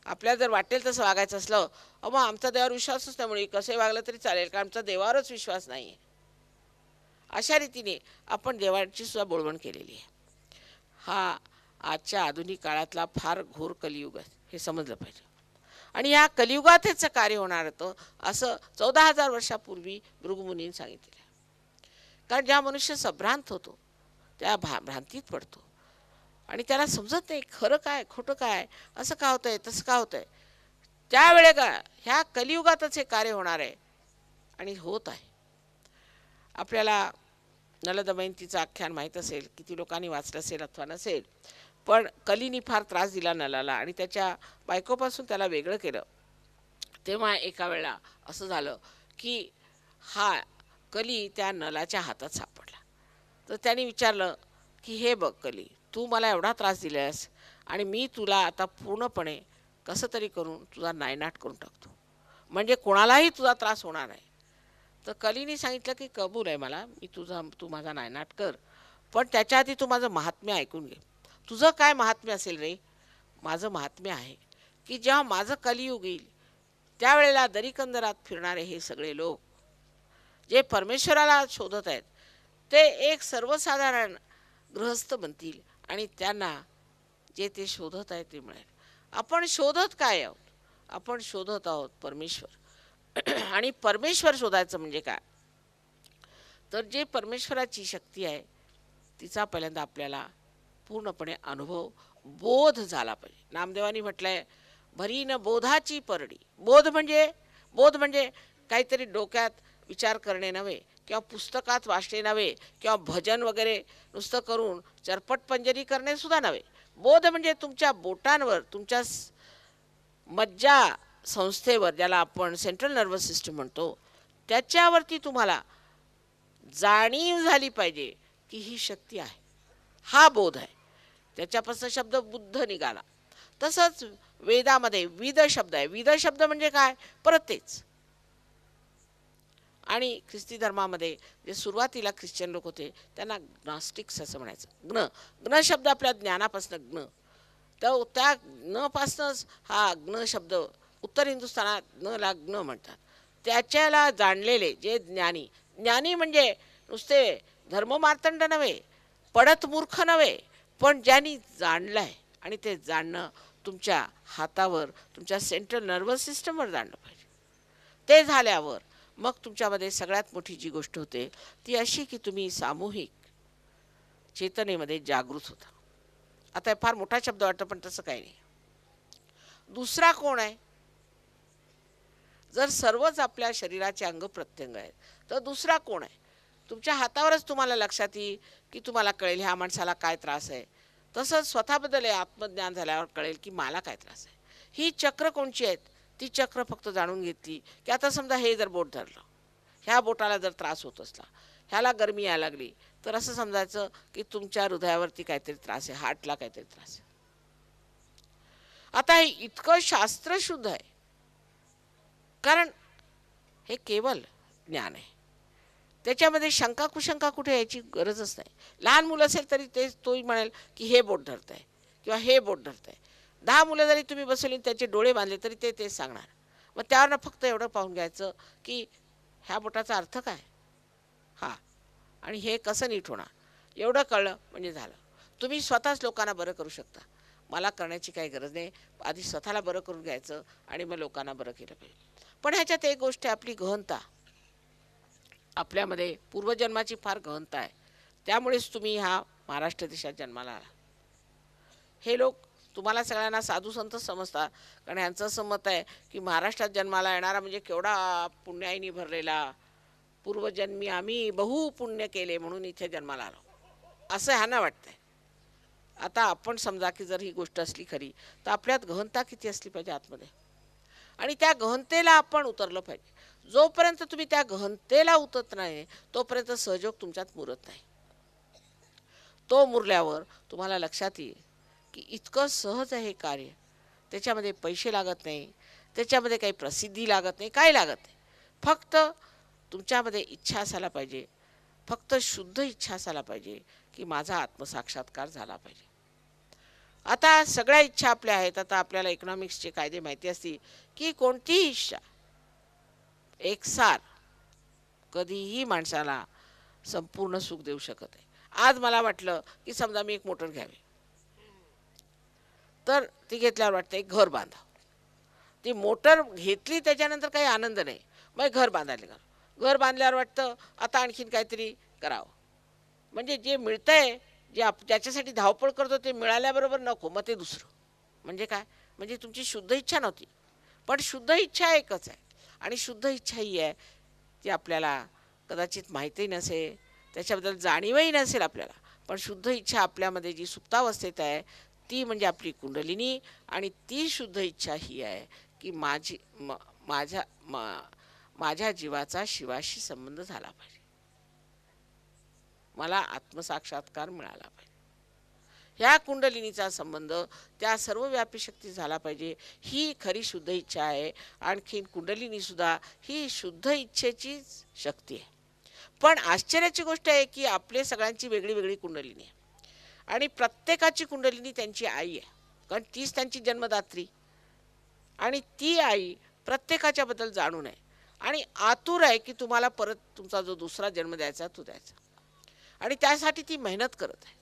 आपल्याला जर वाटेल तसं वागायचं असलं, मग आमचा देवावर विश्वासच त्यामुळे कसे वागलं तरी चालेल, कारण आमचा देवावरच विश्वास नाही आहे. अशा रीतीने आपण देवाची सुद्धा बोळवण केलेली आहे. हा आजच्या आधुनिक काळातला फार घोर कलियुग आहे, हे समजलं पाहिजे. आणि ह्या कलियुगात हेच कार्य होणार होतं असं 14,000 वर्षापूर्वी भृगुमुनींनी सांगितलेलं आहे. कारण ज्या मनुष्य संभ्रांत होतो त्या भ्रांतीत पडतो आणि त्याला समजत नाही खरं काय खोटं काय, असं का होतंय तसं का होतंय. त्यावेळे का ह्या कलियुगातच हे कार्य होणार आहे आणि होत आहे. आपल्याला नल दमयंतीचं आख्यान माहीत असेल, किती लोकांनी वाचलं असेल अथवा नसेल, पण कलीनी फार त्रास दिला नलाला आणि त्याच्या बायकोपासून त्याला वेगळं केलं. तेव्हा एका वेळेला असं झालं की हा कली त्या नलाच्या हातात सापडला. तर त्याने विचारलं की हे बघ कली, तू मला एवढा त्रास दिलास आणि मी तुला आता पूर्णपणे कसं तरी करून तुझा नायनाट करून टाकतो, म्हणजे कोणालाही तुझा त्रास होणार नाही. तर कलीने सांगितलं की कबूल आहे मला, मी तू माझा नायनाट कर, पण त्याच्या आधी तू माझं महात्म्य ऐकून घे. तुझं काय महात्म्य असेल रे? माझं महात्म्य आहे की जेव्हा माझं कलियुग येईल त्यावेळेला दरीकंदरात फिरणारे हे सगळे लोक जे परमेश्वराला शोधत आहेत ते एक सर्वसाधारण गृहस्थ बनतील आणि त्यांना जे ते शोधत आहेत ते मिळेल. आपण शोधत काय आहोत? आपण शोधत आहोत परमेश्वर. आणि परमेश्वर शोधायचं म्हणजे काय? तर जे परमेश्वराची शक्ती आहे तिचा पहिल्यांदा आपल्याला पूर्णपणे अनुभव बोध झाला पाहिजे. नामदेवानी म्हटलंय भरी न बोधाची परडी. बोध म्हणजे काहीतरी डोक्यात विचार करणे नव्हे, किंवा पुस्तकात वाचणे नव्हे, किंवा भजन वगैरे नुसतं करून चरपट पंजरी करणे सुद्धा नव्हे. बोध म्हणजे तुमच्या बोटांवर, तुमच्या मज्जा संस्थेवर, ज्याला आपण सेंट्रल नर्वस सिस्टम म्हणतो, त्याच्यावरती तुम्हाला जाणीव झाली पाहिजे की ही शक्ती आहे. हा बोध आहे. त्याच्यापासून शब्द बुद्ध निघाला. तसंच वेदामध्ये विद शब्द आहे. विद शब्द म्हणजे काय? परत तेच. आणि ख्रिस्ती धर्मामध्ये जे सुरुवातीला ख्रिश्चन लोक होते त्यांना ग्नॉस्टिक्स असं म्हणायचं. ग्न शब्द आपल्या ज्ञानापासून ग्न, तर त्या ग्नपासूनच हा ग्न शब्द उत्तर हिंदुस्थानात ग्नला ग्न म्हणतात. त्याच्याला जाणलेले जे ज्ञानी म्हणजे नुसते धर्ममार्तंड नव्हे, पडत मूर्ख नव्हे, पण ज्यांनी जाणलंय. आणि ते जाणणं तुमच्या हातावर, तुमच्या सेंट्रल नर्वस सिस्टमवर जाणलं पाहिजे. ते झाल्यावर मग तुमच्यामध्ये सगळ्यात मोठी जी गोष्ट होते ती अशी की तुम्ही सामूहिक चेतनेमध्ये जागृत होता. आता फार मोठा शब्द वाटतो पण तसं काही नाही. दुसरा कोण आहे? जर सर्वच आपल्या शरीराचे अंग प्रत्यंग आहेत तर दुसरा कोण आहे? तुमच्या हातावरच तुम्हाला लक्षात येईल की तुम्हाला कळेल ह्या माणसाला काय त्रास आहे. तसंच स्वतःबद्दल आत्मज्ञान झाल्यावर कळेल की मला काय त्रास आहे. ही चक्र कोणची आहेत? ती चक्र फक्त जाणून घेतली की आता समजा हे जर बोट धरलं, ह्या बोटाला जर त्रास होत असला, ह्याला गरमी यायला लागली, तर असं समजायचं की तुमच्या हृदयावरती काहीतरी त्रास आहे, हार्टला काहीतरी त्रास आहे. आता हे इतकं शास्त्रशुद्ध आहे कारण हे केवळ ज्ञान आहे. त्याच्यामध्ये शंका कुशंका कुठे यायची गरजच नाही. लहान मुलं असेल तरी तोही म्हणेल की हे बोट धरत आहे किंवा हे बोट धरत आहे. 10 मुलं जरी तुम्ही बसवली त्याचे डोळे बांधले तरी ते तेच सांगणार. मग त्यावरनं फक्त एवढं पाहून घ्यायचं की ह्या बोटाचा अर्थ काय, हा, आणि हे कसं नीट होणार, एवढं कळलं म्हणजे झालं. तुम्ही स्वतःच लोकांना बरं करू शकता. मला करण्याची काही गरज नाही. आधी स्वतःला बरं करून घ्यायचं आणि मग लोकांना बरं केलं पाहिजे. पण ह्याच्यात एक गोष्ट आहे, आपली गहनता. आपल्यामध्ये पूर्वजन्माची फार गहनता आहे. त्यामुळेच तुम्ही ह्या महाराष्ट्र देशात जन्माला आला. हे लोक तुम्हाला सगळ्यांना साधू संत समजतात, कारण यांचं असं मत आहे की महाराष्ट्रात जन्माला येणारा म्हणजे केवढा पुण्याईनी भरलेला, पूर्वजन्मी आम्ही बहु पुण्य केले म्हणून इथे जन्माला आलो, असं ह्यांना वाटतंय. आता आपण समजा की जर ही गोष्ट असली खरी तर आपल्यात गहनता किती असली पाहिजे आतमध्ये, आणि त्या गहनतेला आपण उतरलं पाहिजे. जोपर्यंत तुम्ही त्या गहनतेला उतरत नाही तोपर्यंत सहयोग तुमच्यात मुरत नाही. तो मुरल्यावर तुम्हाला लक्षात येईल की इतकं सहज आहे हे कार्य. त्याच्यामध्ये पैसे लागत नाही, त्याच्यामध्ये काही प्रसिद्धी लागत नाही, काय लागत नाही. फक्त तुमच्यामध्ये इच्छा असायला पाहिजे, फक्त शुद्ध इच्छा असायला पाहिजे की माझा आत्मसाक्षात्कार झाला पाहिजे. आता सगळ्या इच्छा आपल्या आहेत. आता आपल्याला इकॉनॉमिक्सचे कायदे माहिती असतील की कोणतीही इच्छा एकसार कधीही माणसाला संपूर्ण सुख देऊ शकत आहे. आज मला वाटलं की समजा मी एक मोटर घ्यावी, तर ती घेतल्यावर वाटतं एक घर बांधा. ती मोटर घेतली त्याच्यानंतर काही आनंद नाही, मग घर बांधायला गेलो. घर बांधल्यावर वाटतं आता आणखीन काहीतरी करावं. म्हणजे जे मिळतंय, जे ज्याच्यासाठी धावपळ करतो ते मिळाल्याबरोबर नको, मग ते दुसरं. म्हणजे काय, म्हणजे तुमची शुद्ध इच्छा नव्हती. पण शुद्ध इच्छा एकच आहे, आणि शुद्ध इच्छा ही आहे ती आपल्याला कदाचित माहितीही नसेल, त्याच्याबद्दल जाणीवही नसेल आपल्याला. पण शुद्ध इच्छा आपल्यामध्ये जी सुप्तावस्थेत आहे ती म्हणजे आपली कुंडलिनी. आणि ती शुद्ध इच्छा ही आहे की माझ्या जीवाचा शिवाशी संबंध झाला पाहिजे, मला आत्मसाक्षात्कार मिळाला पाहिजे. ह्या कुंडलिनीचा संबंध त्या सर्वव्यापी शक्ती झाला पाहिजे. ही खरी शुद्ध इच्छा आहे. आणखीन कुंडलिनी सुद्धा ही शुद्ध इच्छेची शक्ती आहे. पण आश्चर्याची गोष्ट आहे की आपले सगळ्यांची वेगळी वेगळी कुंडलिनी आहे, आणि प्रत्येकाची कुंडलिनी त्यांची आई आहे, कारण तीच त्यांची जन्मदात्री. आणि ती आई प्रत्येकाच्या बद्दल जाणून आहे आणि आतुर आहे की तुम्हाला परत तुमचा जो दुसरा जन्म द्यायचा तो द्यायचा. आणि त्यासाठी ती मेहनत करत आहे.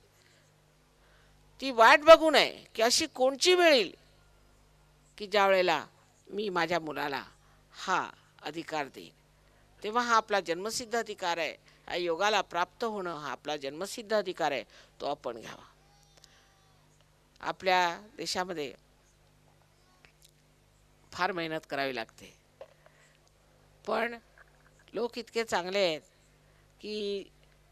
ती वाट बघून आहे की अशी कोणची वेळ येईल की ज्या वेळेला मी माझ्या मुलाला हा अधिकार देईन. तेव्हा हा आपला जन्मसिद्ध अधिकार आहे. हा योगाला प्राप्त होणं हा आपला जन्मसिद्ध अधिकार आहे, तो आपण घ्यावा. आपल्या देशामध्ये फार मेहनत करावी लागते, पण लोक इतके चांगले आहेत की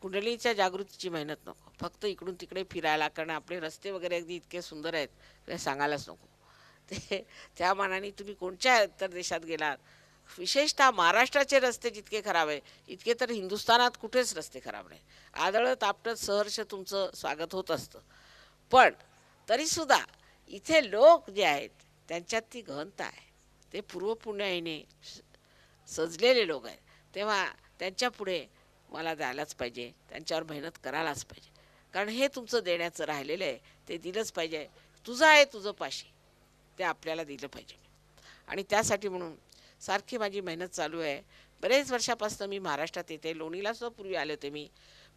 कुंडलीच्या जागृतीची मेहनत नको, फक्त इकडून तिकडे फिरायला. कारण आपले रस्ते वगैरे अगदी इतके सुंदर आहेत ते सांगायलाच नको. ते त्या मानाने तुम्ही कोणत्या इतर देशात गेलात, विशेषतः महाराष्ट्राचे रस्ते जितके खराब आहे इतके तर हिंदुस्थानात कुठेच रस्ते खराब नाही. आदळत आपटत सहर्ष तुमचं स्वागत होत असतं. पण तरीसुद्धा इथे लोक जे आहेत त्यांच्यात ती गहनता आहे. ते पूर्वपुण्याईने सजलेले लोक आहेत. तेव्हा त्यांच्या पुढे मला जायलाच पाहिजे, त्यांच्यावर मेहनत करायलाच पाहिजे. कारण हे तुमचं देण्याचं राहिलेलं आहे, ते दिलंच पाहिजे. तुझं आहे तुझं पाशी, ते आपल्याला दिलं पाहिजे. आणि त्यासाठी म्हणून सारखी माझी मेहनत चालू आहे. बरेच वर्षापासून मी महाराष्ट्रात येते, लोणीला सुद्धा पूर्वी आले होते मी.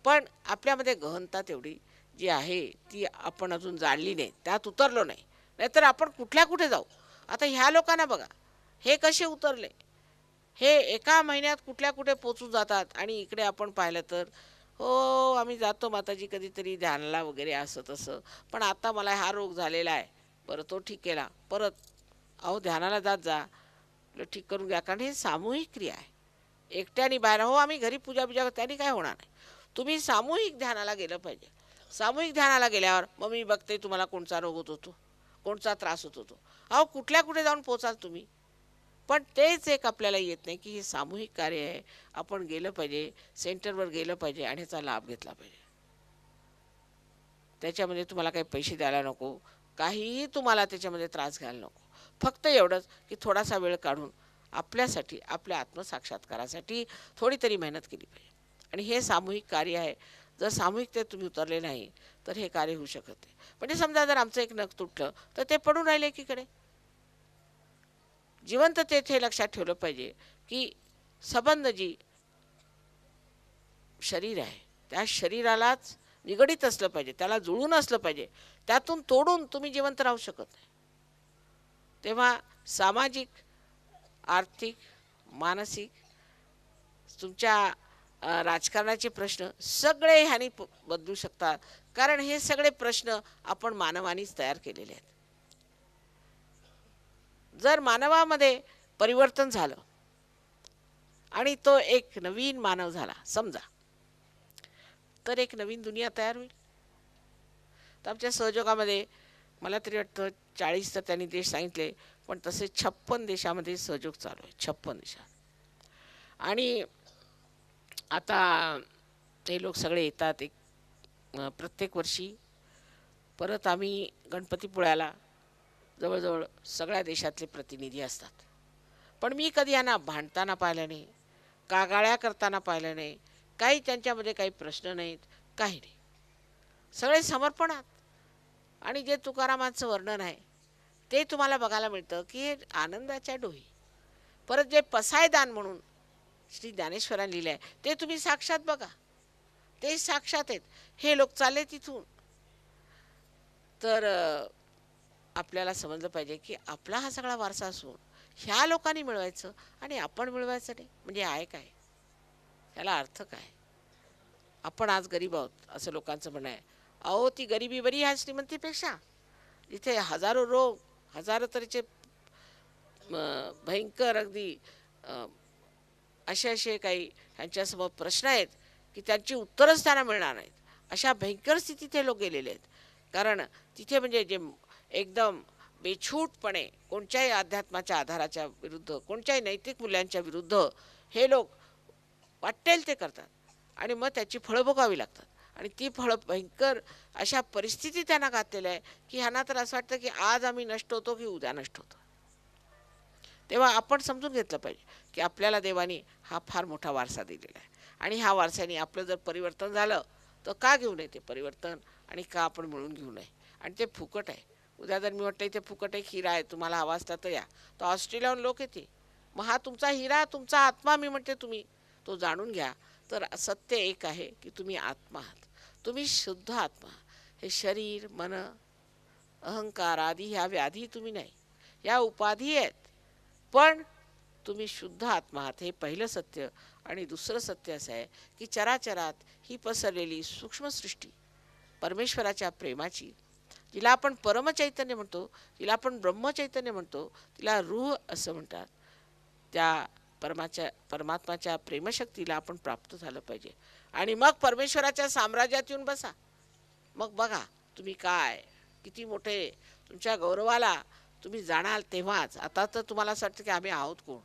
पण आपल्यामध्ये गहनता तेवढी जी आहे ती आपण अजून जाणली नाही, त्यात उतरलो नाही. नाहीतर आपण कुठल्या कुठे जाऊ. आता ह्या लोकांना बघा, हे कसे उतरले, हे एका महिन्यात कुठल्या कुठे पोचून जातात. आणि इकडे आपण पाहिलं तर हो आम्ही जातो माताजी कधीतरी ध्यानाला वगैरे असं तसं, पण आता मला हा रोग झालेला आहे, बरं तो ठीक केला, परत अहो ध्यानाला जात जा, ठीक करून घ्या. कारण हे सामूहिक क्रिया आहे, एकट्याने बाहेर हो आम्ही घरी पूजा त्याने काय होणार नाही. तुम्ही सामूहिक ध्यानाला गेलं पाहिजे. सामूहिक ध्यानाला गेल्यावर मग मी बघते तुम्हाला कोणता रोग होत होतो, कोणता त्रास होत होतो. अहो कुठल्या कुठे जाऊन पोचाल तुम्ही. पण तेच एक आपल्याला येत नाही की हे सामूहिक कार्य आहे, आपण गेलं पाहिजे, सेंटरवर गेलं पाहिजे आणि ह्याचा लाभ घेतला पाहिजे. त्याच्यामध्ये तुम्हाला काही पैसे द्यायला नको, काहीही तुम्हाला त्याच्यामध्ये त्रास घ्यायला नको. फक्त एवढंच की थोडासा वेळ काढून आपल्यासाठी, आपल्या आत्मसाक्षात्कारासाठी थोडी तरी मेहनत केली पाहिजे. आणि हे सामूहिक कार्य आहे. जर सामूहिकतेत तुम्ही उतरले नाही तर हे कार्य होऊ शकत नाही. म्हणजे समजा जर आमचं एक नख तुटलं तर ते पडून राहिले एकीकडे. जिवंततेत हे लक्षात ठेवलं पाहिजे की संबंध जी शरीर आहे त्या शरीरालाच निगडीत असलं पाहिजे, त्याला जुळून असलं पाहिजे. त्यातून तोडून तुम्ही जिवंत राहू शकत नाही. तेव्हा सामाजिक, आर्थिक, मानसिक, तुमच्या राजकारणाचे प्रश्न सगळे ह्यानी बदलू शकतात. कारण हे सगळे प्रश्न आपण मानवानीच तयार केलेले आहेत. जर मानवामध्ये परिवर्तन झालं आणि तो एक नवीन मानव झाला समजा, तर एक नवीन दुनिया तयार होईल. तर आमच्या सहयोगामध्ये मला तरी वाटतं 40 तर त्यांनी देश सांगितले, पण तसे 56 देशामध्ये सहयोग चालू आहे. 56 देशात. आणि आता ते लोक सगळे येतात एक प्रत्येक वर्षी. परत आम्ही गणपतीपुळ्याला जवळजवळ सगळ्या देशातले प्रतिनिधी असतात. पण मी कधी यांना भांडताना पाहिलं नाही, कागाळ्या करताना पाहिलं नाही, काही त्यांच्यामध्ये काही प्रश्न नाहीत, काही नाही. सगळे समर्पणात. आणि जे तुकारामांचं वर्णन आहे ते तुम्हाला बघायला मिळतं की आनंदाच्या डोही. परत जे पसायदान म्हणून श्री ज्ञानेश्वरांनी लिहिलं आहे ते तुम्ही साक्षात बघा, ते साक्षात आहेत. हे लोक चालले तिथून. तर आपल्याला समजलं पाहिजे की आपला हा सगळा वारसा असून ह्या लोकांनी मिळवायचं आणि आपण मिळवायचं नाही म्हणजे आहे काय? याला अर्थ काय? आपण आज गरीब आहोत असं लोकांचं म्हणणं आहे. अहो ती गरिबी बरी ह्या श्रीमंतीपेक्षा. इथे हजारो रोग, हजारो तऱ्हेचे भयंकर अगदी असे काही ह्यांच्यासमोर प्रश्न आहेत की त्यांची उत्तरच त्यांना मिळणार नाहीत. अशा भयंकर स्थितीत ते लोक गेलेले आहेत. कारण तिथे म्हणजे जे एकदम बेछूटपणे कोणत्याही अध्यात्माच्या आधाराच्या विरुद्ध, कोणत्याही नैतिक मूल्यांच्या विरुद्ध हे लोक वाटेल ते करतात आणि मग त्याची फळं भोगावी लागतात. आणि ती फळं भयंकर अशा परिस्थितीत त्यांना घातलेलं आहे की ह्यांना तर असं वाटतं की आज आम्ही नष्ट होतो की उद्या नष्ट होतो. तेव्हा आपण समजून घेतलं पाहिजे की आपल्याला देवानी हा फार मोठा वारसा दिलेला आहे आणि ह्या वारसाने आपलं जर परिवर्तन झालं तर का घेऊ नये ते परिवर्तन आणि का आपण मिळून घेऊ नये. आणि ते फुकट आहे. उद्या जर मी म्हटलं इथे फुकट एक हिरा आहे, तुम्हाला हवा असला तर या, तर ऑस्ट्रेलियाहून लोक येते. मग हा तुमचा हिरा, तुमचा आत्मा, मी म्हणते तुम्ही तो जाणून घ्या. तर सत्य एक आहे की तुम्ही आत्मा आहात, तुम्ही शुद्ध आत्मा. हे शरीर, मन, अहंकार आदी ह्या व्याधी तुम्ही नाही, या उपाधी आहेत, पण तुम्ही शुद्ध आत्मा आहात. हे पहिलं सत्य. आणि दुसरं सत्य असं आहे की चराचरात ही पसरलेली सूक्ष्मसृष्टी परमेश्वराच्या प्रेमाची, जिला आपण परमचैतन्य म्हणतो, जिला आपण ब्रह्मचैतन्य म्हणतो, तिला रूह असं म्हणतात, त्या परमात्माच्या प्रेमशक्तीला आपण प्राप्त झालं पाहिजे. आणि मग परमेश्वराच्या साम्राज्यात येऊन बसा. मग बघा तुम्ही काय किती मोठे, तुमच्या गौरवाला तुम्ही जाणाल तेव्हाच. आता तर तुम्हाला असं वाटतं की आम्ही आहोत कोण,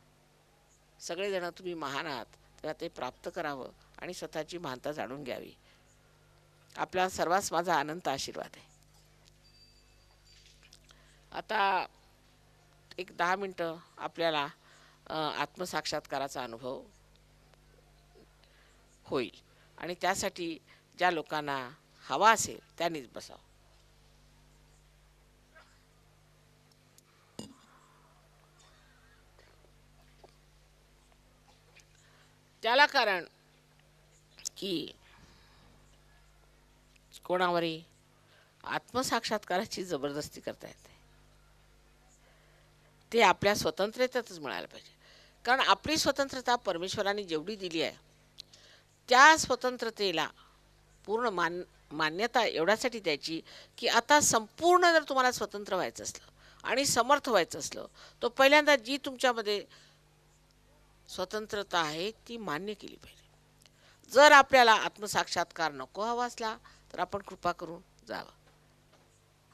सगळेजण तुम्ही महान आहात. तेव्हा ते प्राप्त करावं आणि स्वतःची महानता जाणून घ्यावी. आपला सर्वांस माझा अनंत आशीर्वाद आहे. आता एक 10 मिनटं आपल्याला आत्मसाक्षात्काराचा अनुभव होईल आणि त्यासाठी ज्या लोकांना हवा असेल त्यांनीच बसावं. त्याला कारण की कोणावरही आत्मसाक्षात्काराची जबरदस्ती करता येते. ते आपल्या स्वतंत्रतेतच मिळायला पाहिजे. कारण आपली स्वतंत्रता परमेश्वराने जेवढी दिली आहे त्या स्वतंत्रतेला पूर्ण मान्यता एवढ्यासाठी द्यायची की आता संपूर्ण जर तुम्हाला स्वतंत्र व्हायचं असलं आणि समर्थ व्हायचं असलं तर पहिल्यांदा जी तुमच्यामध्ये स्वतंत्रता आहे ती मान्य केली पाहिजे. जर आपल्याला आत्मसाक्षात्कार नको हवा असला तर आपण कृपा करून जावं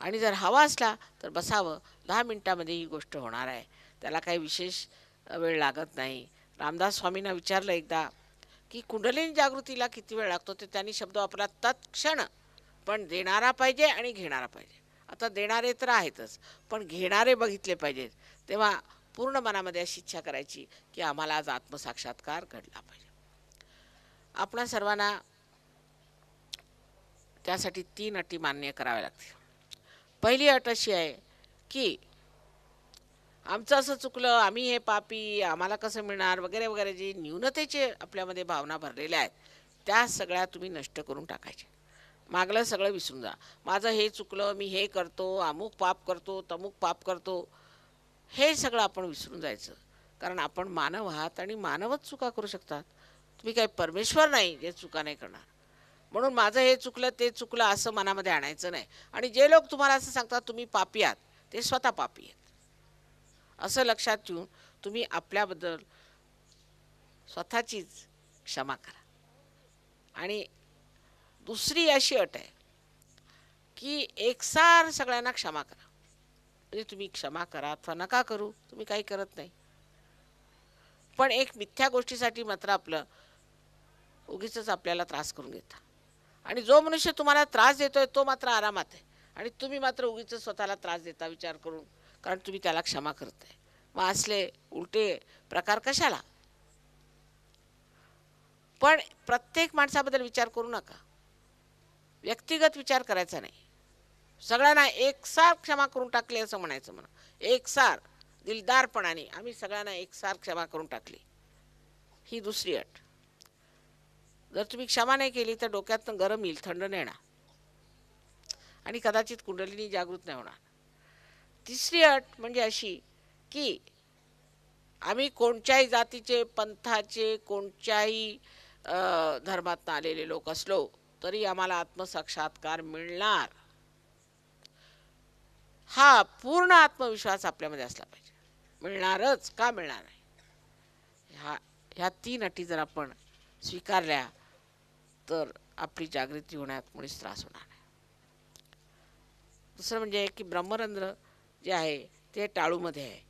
आणि जर हवा असला तर बसावं. 10 मिनिटामध्ये ही गोष्ट होणार आहे, त्याला काही विशेष वेळ लागत नाही. रामदास स्वामींना विचारलं एकदा की कुंडलिनी जागृतीला किती वेळ लागतो, तर त्यांनी शब्द वापरला तत्क्षण. पण देणारा पाहिजे आणि घेणारा पाहिजे. आता देणारे तर आहेतच, पण घेणारे बघितले पाहिजेत. तेव्हा पूर्ण मनामध्ये अशी इच्छा करायची की आम्हाला आज आत्मसाक्षात्कार घडला पाहिजे. आपणा सर्वांना त्यासाठी 3 अटी मान्य कराव्या लागतील. पहिली अट अशी आहे की आमचं असं चुकलं, आम्ही हे पापी, आम्हाला कसं मिळणार वगैरे वगैरे, जे न्यूनतेचे आपल्यामध्ये भावना भरलेल्या आहेत त्या सगळ्या तुम्ही नष्ट करून टाकायचे. मागलं सगळं विसरून जा. माझं हे चुकलं, मी हे करतो, अमुक पाप करतो, तमुक पाप करतो, हे सगळं आपण विसरून जायचं. कारण आपण मानव आहात आणि मानवच चुका करू शकतात. तुम्ही काही परमेश्वर नाही जे चुका नाही करणार. म्हणून माझं हे चुकलं ते चुकलं असं मनामध्ये आणायचं नाही. आणि जे लोक तुम्हाला असं सांगतात तुम्ही पापी आहात, ते स्वतः पापी आहेत असं लक्षात ठेवून तुम्ही आपल्याबद्दल स्वतःचीच क्षमा करा. आणि दुसरी अशी अट आहे की एकसार सगळ्यांना क्षमा करा. म्हणजे तुम्ही क्षमा करा अथवा नका करू, तुम्ही काही करत नाही, पण एक मिथ्या गोष्टीसाठी मात्र आपलं उगीचच आपल्याला त्रास करून घेता. आणि जो मनुष्य तुम्हाला त्रास देतोय तो मात्र आरामात आहे आणि तुम्ही मात्र उगीच स्वतःला त्रास देता विचार करून, कारण तुम्ही त्याला क्षमा करत आहे. मग असले उलटे प्रकार कशाला? पण प्रत्येक माणसाबद्दल विचार करू नका, व्यक्तिगत विचार करायचा नाही. सगळ्यांना एकसार क्षमा करून टाकले असं म्हणायचं. म्हणा एकसार दिलदारपणाने आम्ही सगळ्यांना एकसार क्षमा करून टाकली, ही दुसरी अट. जर तुम्ही क्षमा नाही केली तर डोक्यातनं गरम येईल, थंड नाही येणार आणि कदाचित कुंडलिनी जागृत नाही होणार. तिसरी अट म्हणजे अशी की आम्ही कोणत्याही जातीचे, पंथाचे, कोणत्याही धर्मातून आलेले लोक असलो तरी आम्हाला आत्मसाक्षात्कार मिळणार, हा पूर्ण आत्मविश्वास आपल्यामध्ये असला पाहिजे. मिळणारच का मिळणार नाही, ह्या 3 अटी जर आपण स्वीकारल्या तर आपली जागृती होण्यात मुळीच त्रास होणार नाही. दुसरं म्हणजे की ब्रह्मरंध्र जे आहे ते टाळूमध्ये आहे,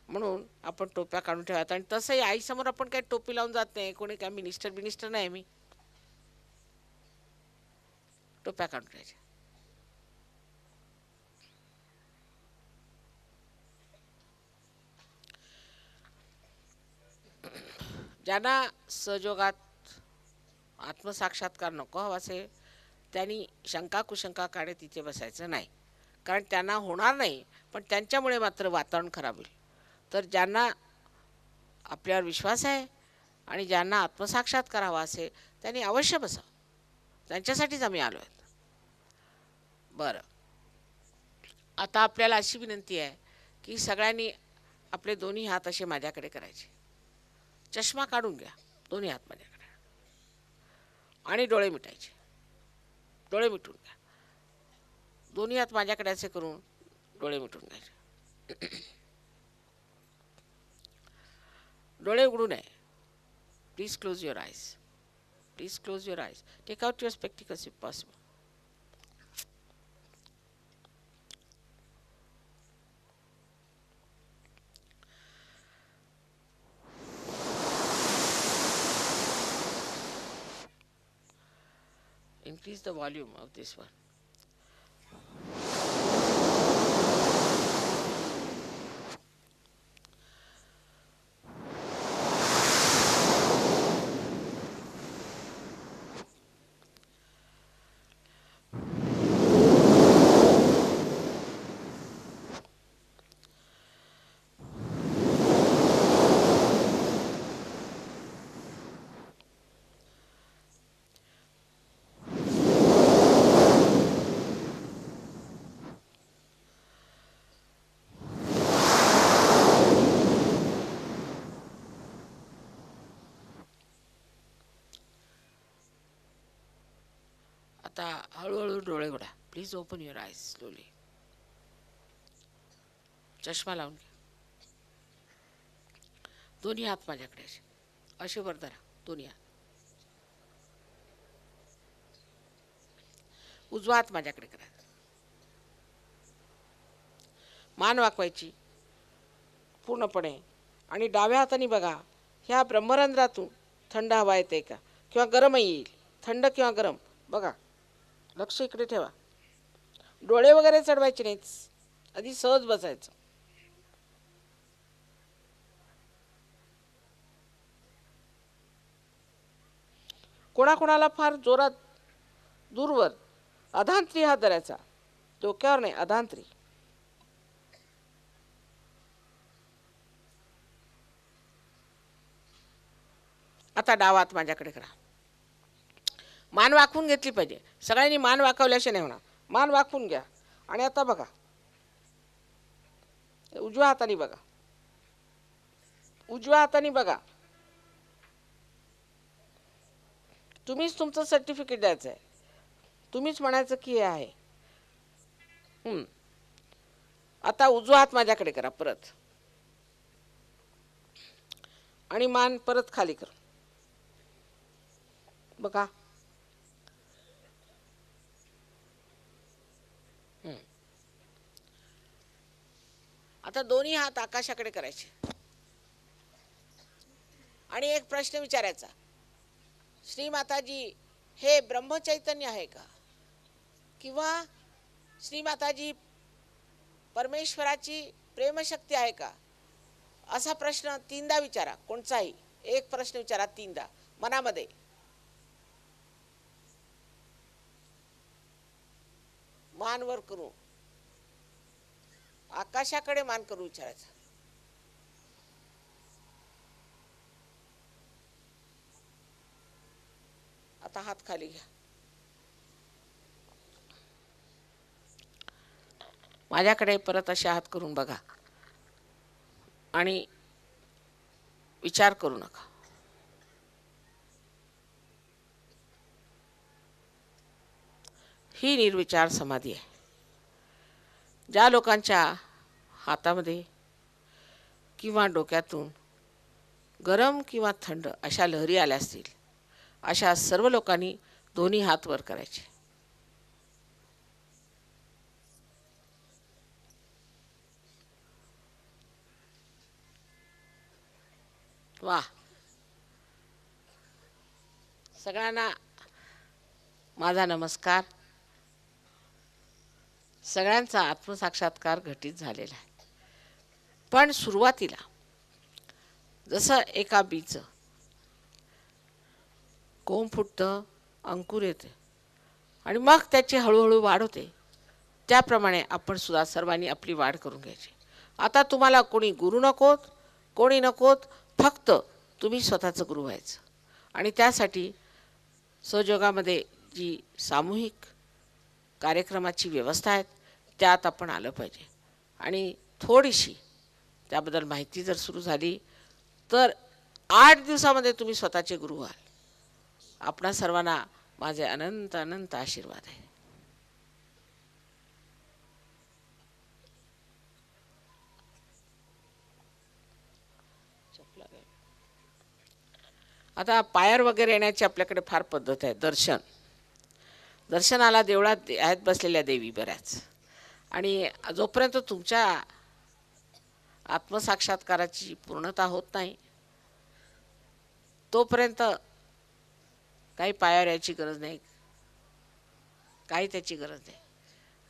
म्हणून आपण टोप्या काढून ठेवायत. आणि तसंही आईसमोर आपण काही टोपी लावून जात नाही, कोणी काय मिनिस्टर नाही, मी टोप्या काढून ठेवायच्या. ज्यांना सहयोगात आत्मसाक्षात्कार नको हवा असेल त्यांनी शंका कुशंका काढत तिथे बसायचं नाही, कारण त्यांना होणार नाही, पण त्यांच्यामुळे मात्र वातावरण खराब होईल. तर ज्यांना आपल्यावर विश्वास आहे आणि ज्यांना आत्मसाक्षात्कार हवा असेल त्यांनी अवश्य बसावं, त्यांच्यासाठीच आम्ही आलो आहेत. बरं, आता आपल्याला अशी विनंती आहे की सगळ्यांनी आपले दोन्ही हात असे माझ्याकडे करायचे, चष्मा काढून घ्या, दोन्ही हात माझ्याकडे आणि डोळे मिटायचे. डोळे मिटून घ्या, दोन्ही हात माझ्याकडे असे करून डोळे मिटून घ्यायचे. डोळे उघडू नये. Please close your eyes. Please close your eyes. Take out your spectacles if possible. Increase the volume of this one. आता हळूहळू डोळे उघडा. प्लीज ओपन युअर आयज स्लोली. चष्मा लावून घ्या. दोन्ही हात माझ्याकडे असे वर धरा, दोन्ही हात. उजवा हात माझ्याकडे करा. मान वाकवायची पूर्णपणे आणि डाव्या हाताने बघा ह्या ब्रह्मरंध्रातून थंड हवा येते का किंवा गरम येईल, थंड किंवा गरम बघा. लक्ष इकडे ठेवा. डोळे वगैरे चढवायचे नाहीत, आधी सहज बसायचं. कोणाकोणाला फार जोरात दूरवर अधांत्री हात धरायचा, डोक्यावर नाही, अधांत्री. आता डावा हात माझ्याकडे करा. मान वाकवून घेतली पाहिजे. सगळ्यांनी मान वाकवल्याशिवाय नाही होणार. मान वाकवून घ्या. आणि आता बघा, उजव्या हाताने बघा, उजव्या हाताने बघा. तुम्हीच तुमचं सर्टिफिकेट द्यायचं आहे. तुम्हीच म्हणायचं की हे आहे. आता उजवा हात माझ्याकडे करा परत, आणि मान परत खाली कर. बघा, आता दोन्ही हात आकाशाकडे करायचे आणि एक प्रश्न विचारायचा, श्री माताजी हे ब्रह्मचैतन्य आहे का, किंवा श्री माताजी परमेश्वराची प्रेमशक्ती आहे का? असा प्रश्न 3दा विचारा. कोणताही एक प्रश्न विचारा 3दा मनामध्ये. मान वर करू, आकाशाकडे मान करू विचारायचं. आता हात खाली घ्या. माझ्याकडे परत असे हात करून बघा आणि विचार करू नका. ही निर्विचार समाधी आहे. ज्या लोकांच्या हातामध्ये किंवा डोक्यातून गरम किंवा थंड अशा लहरी आल्या असतील, अशा सर्व लोकांनी दोन्ही हात वर करायचे. वा, सगळ्यांना माझा नमस्कार. सगळ्यांचा आत्मसाक्षात्कार घटित झालेला आहे. पण सुरुवातीला जसं एका बीचं कोंब फुटतं, अंकुर येते आणि मग त्याची हळूहळू वाढ होते, त्याप्रमाणे आपण सुद्धा सर्वांनी आपली वाढ करून घ्यायची. आता तुम्हाला कोणी गुरु नकोत, कोणी नकोत, फक्त तुम्ही स्वतःचं गुरु व्हायचं. आणि त्यासाठी सहयोगामध्ये जी सामूहिक कार्यक्रमाची व्यवस्था आहे त्यात आपण आलं पाहिजे. आणि थोडीशी त्याबद्दल माहिती जर सुरू झाली तर 8 दिवसामध्ये तुम्ही स्वतःचे गुरु व्हाल. आपणा सर्वांना माझे अनंत अनंत आशीर्वाद आहे. आता पायर वगैरे येण्याची आपल्याकडे फार पद्धत आहे. दर्शनाला देवळात आहेत बसलेल्या देवी बऱ्याच. आणि जोपर्यंत तुमच्या आत्मसाक्षात्काराची पूर्णता होत नाही तोपर्यंत काही पायावर यायची गरज नाही, काही त्याची गरज नाही.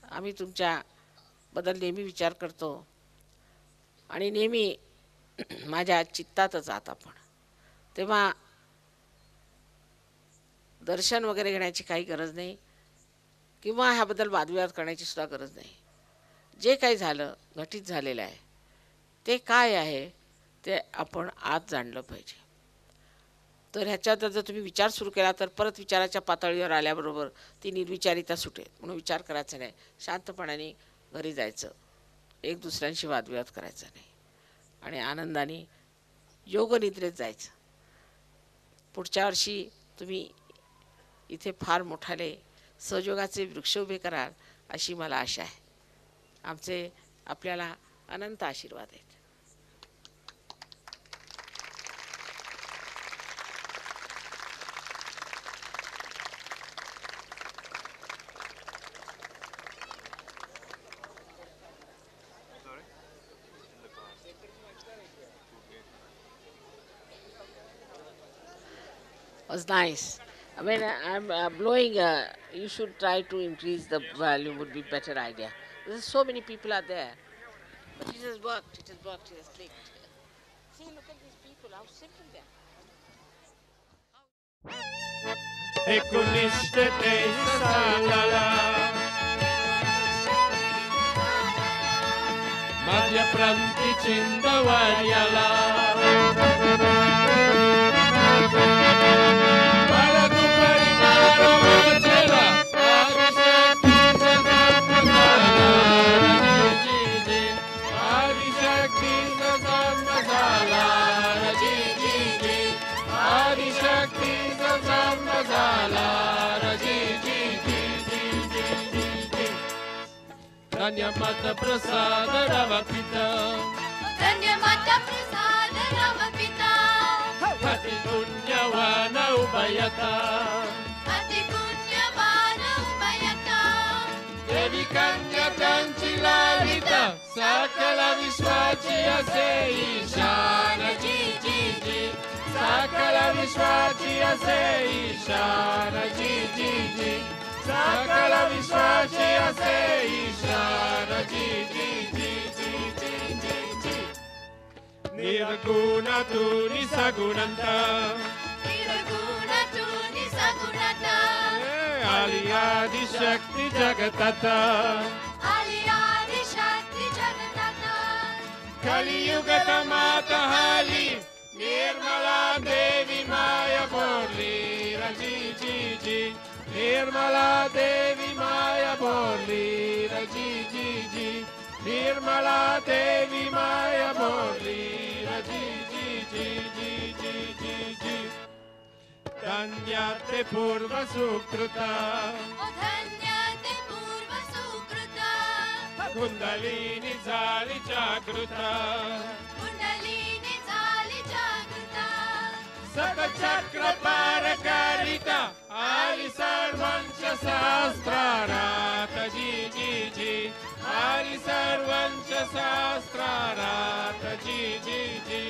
आम्ही तुमच्याबद्दल नेहमी विचार करतो आणि नेहमी माझ्या चित्तातच आहात आपण. तेव्हा दर्शन वगैरे घेण्याची काही गरज नाही किंवा ह्याबद्दल वादविवाद करण्याची सुद्धा गरज नाही. जे काही झालं, घटित झालेलं आहे, ते काय आहे ते आपण आज जाणलं पाहिजे. तर ह्याच्यात जर तुम्ही विचार सुरू केला तर परत विचाराच्या पातळीवर आल्याबरोबर ती निर्विचारिता सुटेल. म्हणून विचार करायचा नाही, शांतपणाने घरी जायचं, एक दुसऱ्यांशी वादविवाद करायचा नाही आणि आनंदाने योगनिद्रेत जायचं. पुढच्या वर्षी तुम्ही इथे फार मोठाले सहयोगाचे वृक्ष उभे कराल अशी मला आशा आहे. आमचे आपल्याला अनंत आशीर्वाद आहेत. Was nice. I mean, I'm blowing. You should try to increase the volume. Would be better idea. There's so many people are there, but it has worked. It has worked. It has clicked. See, look at these people. How simple they are. एकनिष्ठते साला मध्य प्रांती चिंदवार्याला धन्य माता प्रसाद रव पिता धन्य माता प्रसाद रव पिता अति पुण्यवान उभयता अति पुण्यवान उभयता देवी कन्या त्यांची लालिता सकल विश्वाची असे ईशान जी जी जी सकल विश्वाची असे ईशान जी जी जी सकल विश्वाची असे ईशान जी जी जी जी जी जी जी निर्गुण तू निसगुणंत निर्गुण तू निसगुणत आली आदि शक्ती जगतात आली आदि शक्ती जगतात कलियुगत मात हाली निर्मला देवी माया बोरली रजी जी जी निर्मला देवी माया बोरली रजी जी जी निर्मला देवी माया बोरली रजी जी जी जी जी जी जी धन्य ते पूर्व सुकृता ओ धन्य ते पूर्व सुकृता कुंडलिनी झाली जागृता कुंडलिनी झाली जागृता सकचक्र पार करिता आली सर्वांच्या शास्त्रारात जी जी जी आली सर्वांच्या शास्त्रारात जी जी जी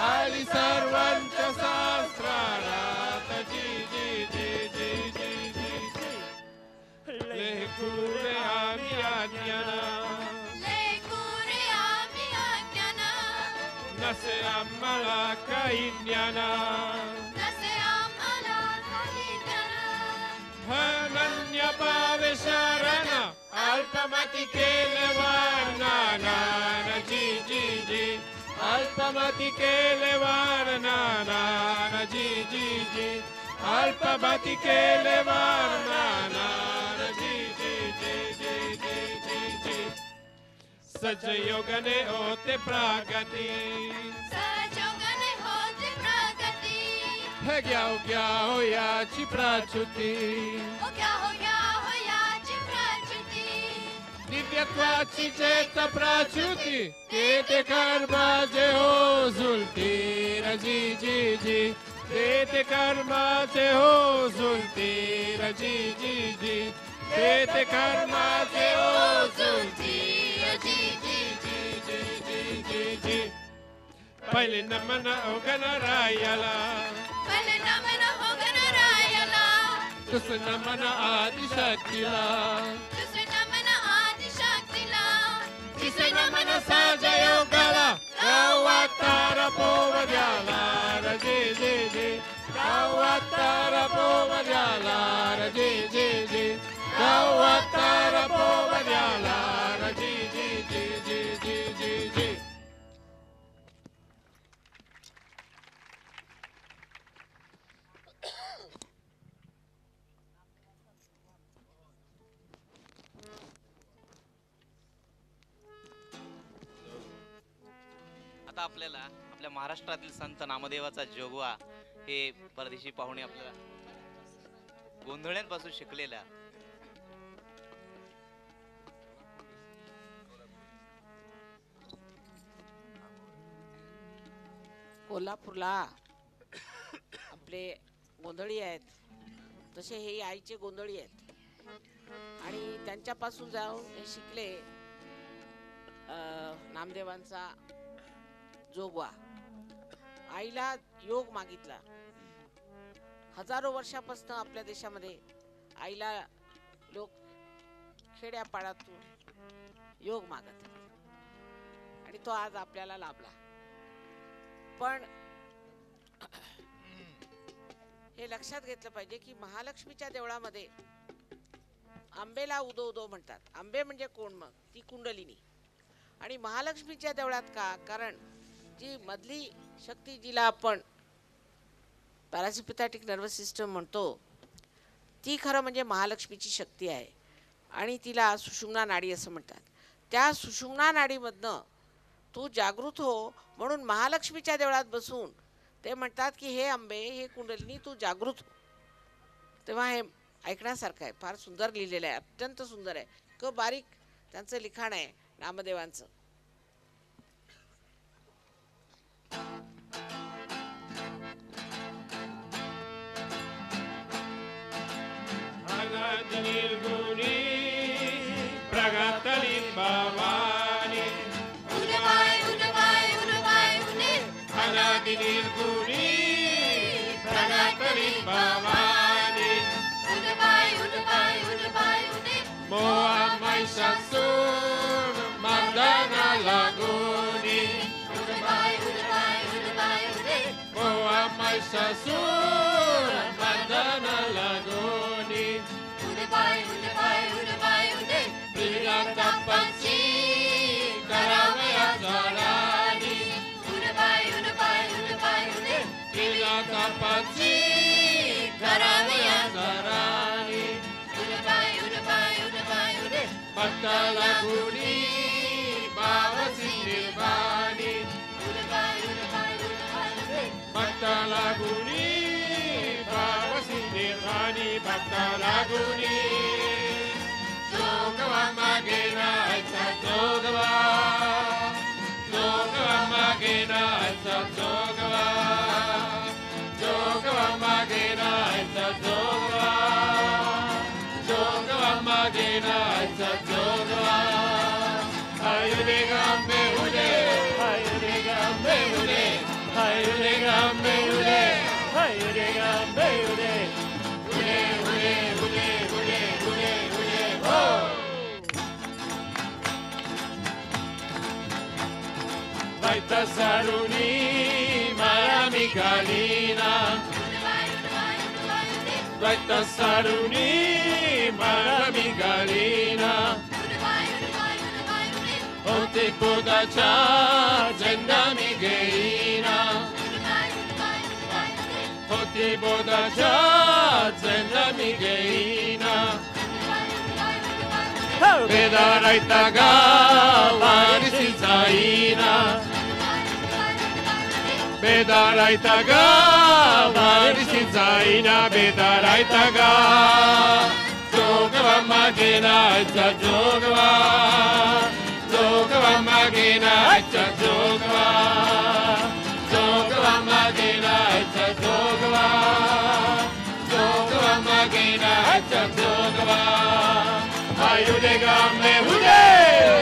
आली सर्वांच्या शास्त्रारात जी जी जी जी जी जी जी लेकुरे आम्ही अज्ञाना लेकुरे आम्ही अज्ञाना नसे आम्हाला काही ज्ञाना नसे आम्हाला काही ज्ञान अनन्य पावे शरण अल्पमती केले वारणाना जी जी जी अल्पमती केले वारणाना जी जी जी अल्पमती केले वारणाना जी जी जी जी जी जी जी सजयोगने होते प्रगती सहयोगाने होते प्रगती घ्याव याची प्राच्युती ओ क्या हो याची प्रचिती दिव्यत्वाची चेत प्राच्युती ते कर्माचे हो झुलती रजी जी जी ते कर्माचे हो झुलती रजी जी जी ते कर्माचे हो झुलती रजी जी जी जी जी जी जी पहिले नमन गणरायाला पहिले नमन हो गणरायाला दुसरं नमन आदिशक्तीला दुसरे नमन आदिशक्तीला तिसरे नमन सहजयोगाला गावातार पोवद्याला रजे जे जे गावातार पोवद्याला रजे जे जे गावातार पोवद्याला रजे जे जे जे जे जे जे आता आपल्याला आपल्या महाराष्ट्रातील संत नामदेवाचा जोगवा हे परदेशी पाहुणे आपल्याला गोंधळ्यांपासून शिकलेला कोल्हापूरला आपले गोंधळी आहेत तसे हे आईचे गोंधळी आहेत आणि त्यांच्यापासून जाऊन हे शिकले नामदेवांचा जोगवा. आईला योग मागितला. हजारो वर्षापासून आपल्या देशामध्ये आईला लोक खेड्यापाड्यातून योग मागत आणि तो आज आपल्याला लाभला. पण हे लक्षात घेतलं पाहिजे की महालक्ष्मीच्या देवळामध्ये आंबेला उदो उदो म्हणतात. आंबे म्हणजे कोण? मग ती कुंडलिनी. आणि महालक्ष्मीच्या देवळात का? कारण जी मधली शक्ती जिला आपण पॅरासिम्पॅथॅटिक नर्वस सिस्टम म्हणतो ती खरं म्हणजे महालक्ष्मीची शक्ती आहे आणि तिला सुषुम्ना नाडी असं म्हणतात. त्या सुषुम्ना नाडीमधनं तू जागृत हो म्हणून महालक्ष्मीच्या देवळात बसून ते म्हणतात की हे आंबे, हे कुंडलिनी, तू जागृत हो. तेव्हा हे ऐकण्यासारखं आहे. फार सुंदर लिहिलेलं आहे, अत्यंत सुंदर आहे. इतकं बारीक त्यांचं लिखाण आहे नामदेवांचं. निर्गुणी प्रगतली भवानी उडवाय उडवाय उडवाय उडे अनादि निर्गुणी प्रगतली भवानी उडवाय उडवाय उडवाय उडे मोहा महिषासूर मर्दना लागोनी उडवाय उडवाय उडवाय उडे मोहा महिषासूर मर्दना लागोनी उडवाय उडवाय उडवाय उडे प्रियंका पंची करावया जरानी उडवाय उडवाय उडवाय उडे प्रियंका पंची करावया जरानी उडवाय उडवाय उडवाय उडे भक्ताला गुणी बावसी निर्वाणी उडवाय उडवाय उडवाय उडे भक्ताला गुणी बावसी निर्वाणी भक्ताला गुणी जोगवा मागे नायचा जोगवा जोगवा मागे नायचा जोगवा जोगवा मागे नायचा जोगवा जोगवा मागे नायचा जोगवा आयुरे गांबे उडे आयुरे गांबे उडे आयुरे गांबे उडे आयुरे गांबे उडे उडे उडे उडे उडे उडे उडे हो Baita saruni marami galina उडवाय उडवाय उडवाय उडे Baita saruni marami galina उडवाय उडवाय उडवाय उडे Ote podacha zendami geina उडवाय उडवाय उडवाय उडे Ote podacha zendami geina उडवाय उडवाय उडवाय उडे Vedaraita ga varisi zaina Bedaraita ga varisi zaina Bedaraita ga Jogava magena acha jogava Jogava magena acha jogava Jogava magena acha jogava Jogava magena acha jogava Ayude gambe ude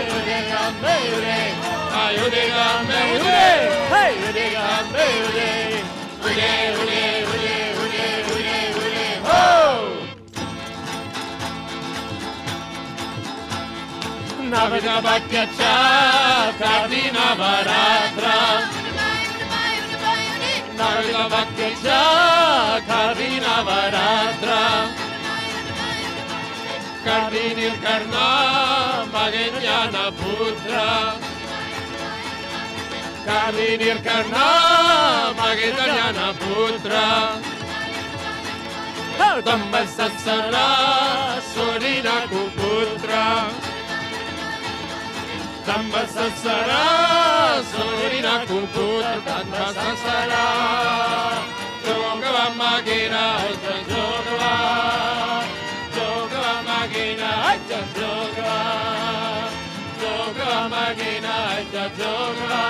Ayude gambe ude Ayude gambe ude Ayude gambe ude Ude ude ude ude ude ude ho Navida bhakyacha Kardina varatra उडवाय उडवाय उडवाय उडे Navida bhakyacha Kardina varatra Kardinir karna Maganyana putra Kardinir karna Maganyana putra Damba satsara Sorina kuputra Damba satsara Sorina kuputra Damba satsara Jogava magena Jogava Jogava magena Jogava Jogava magena Jogava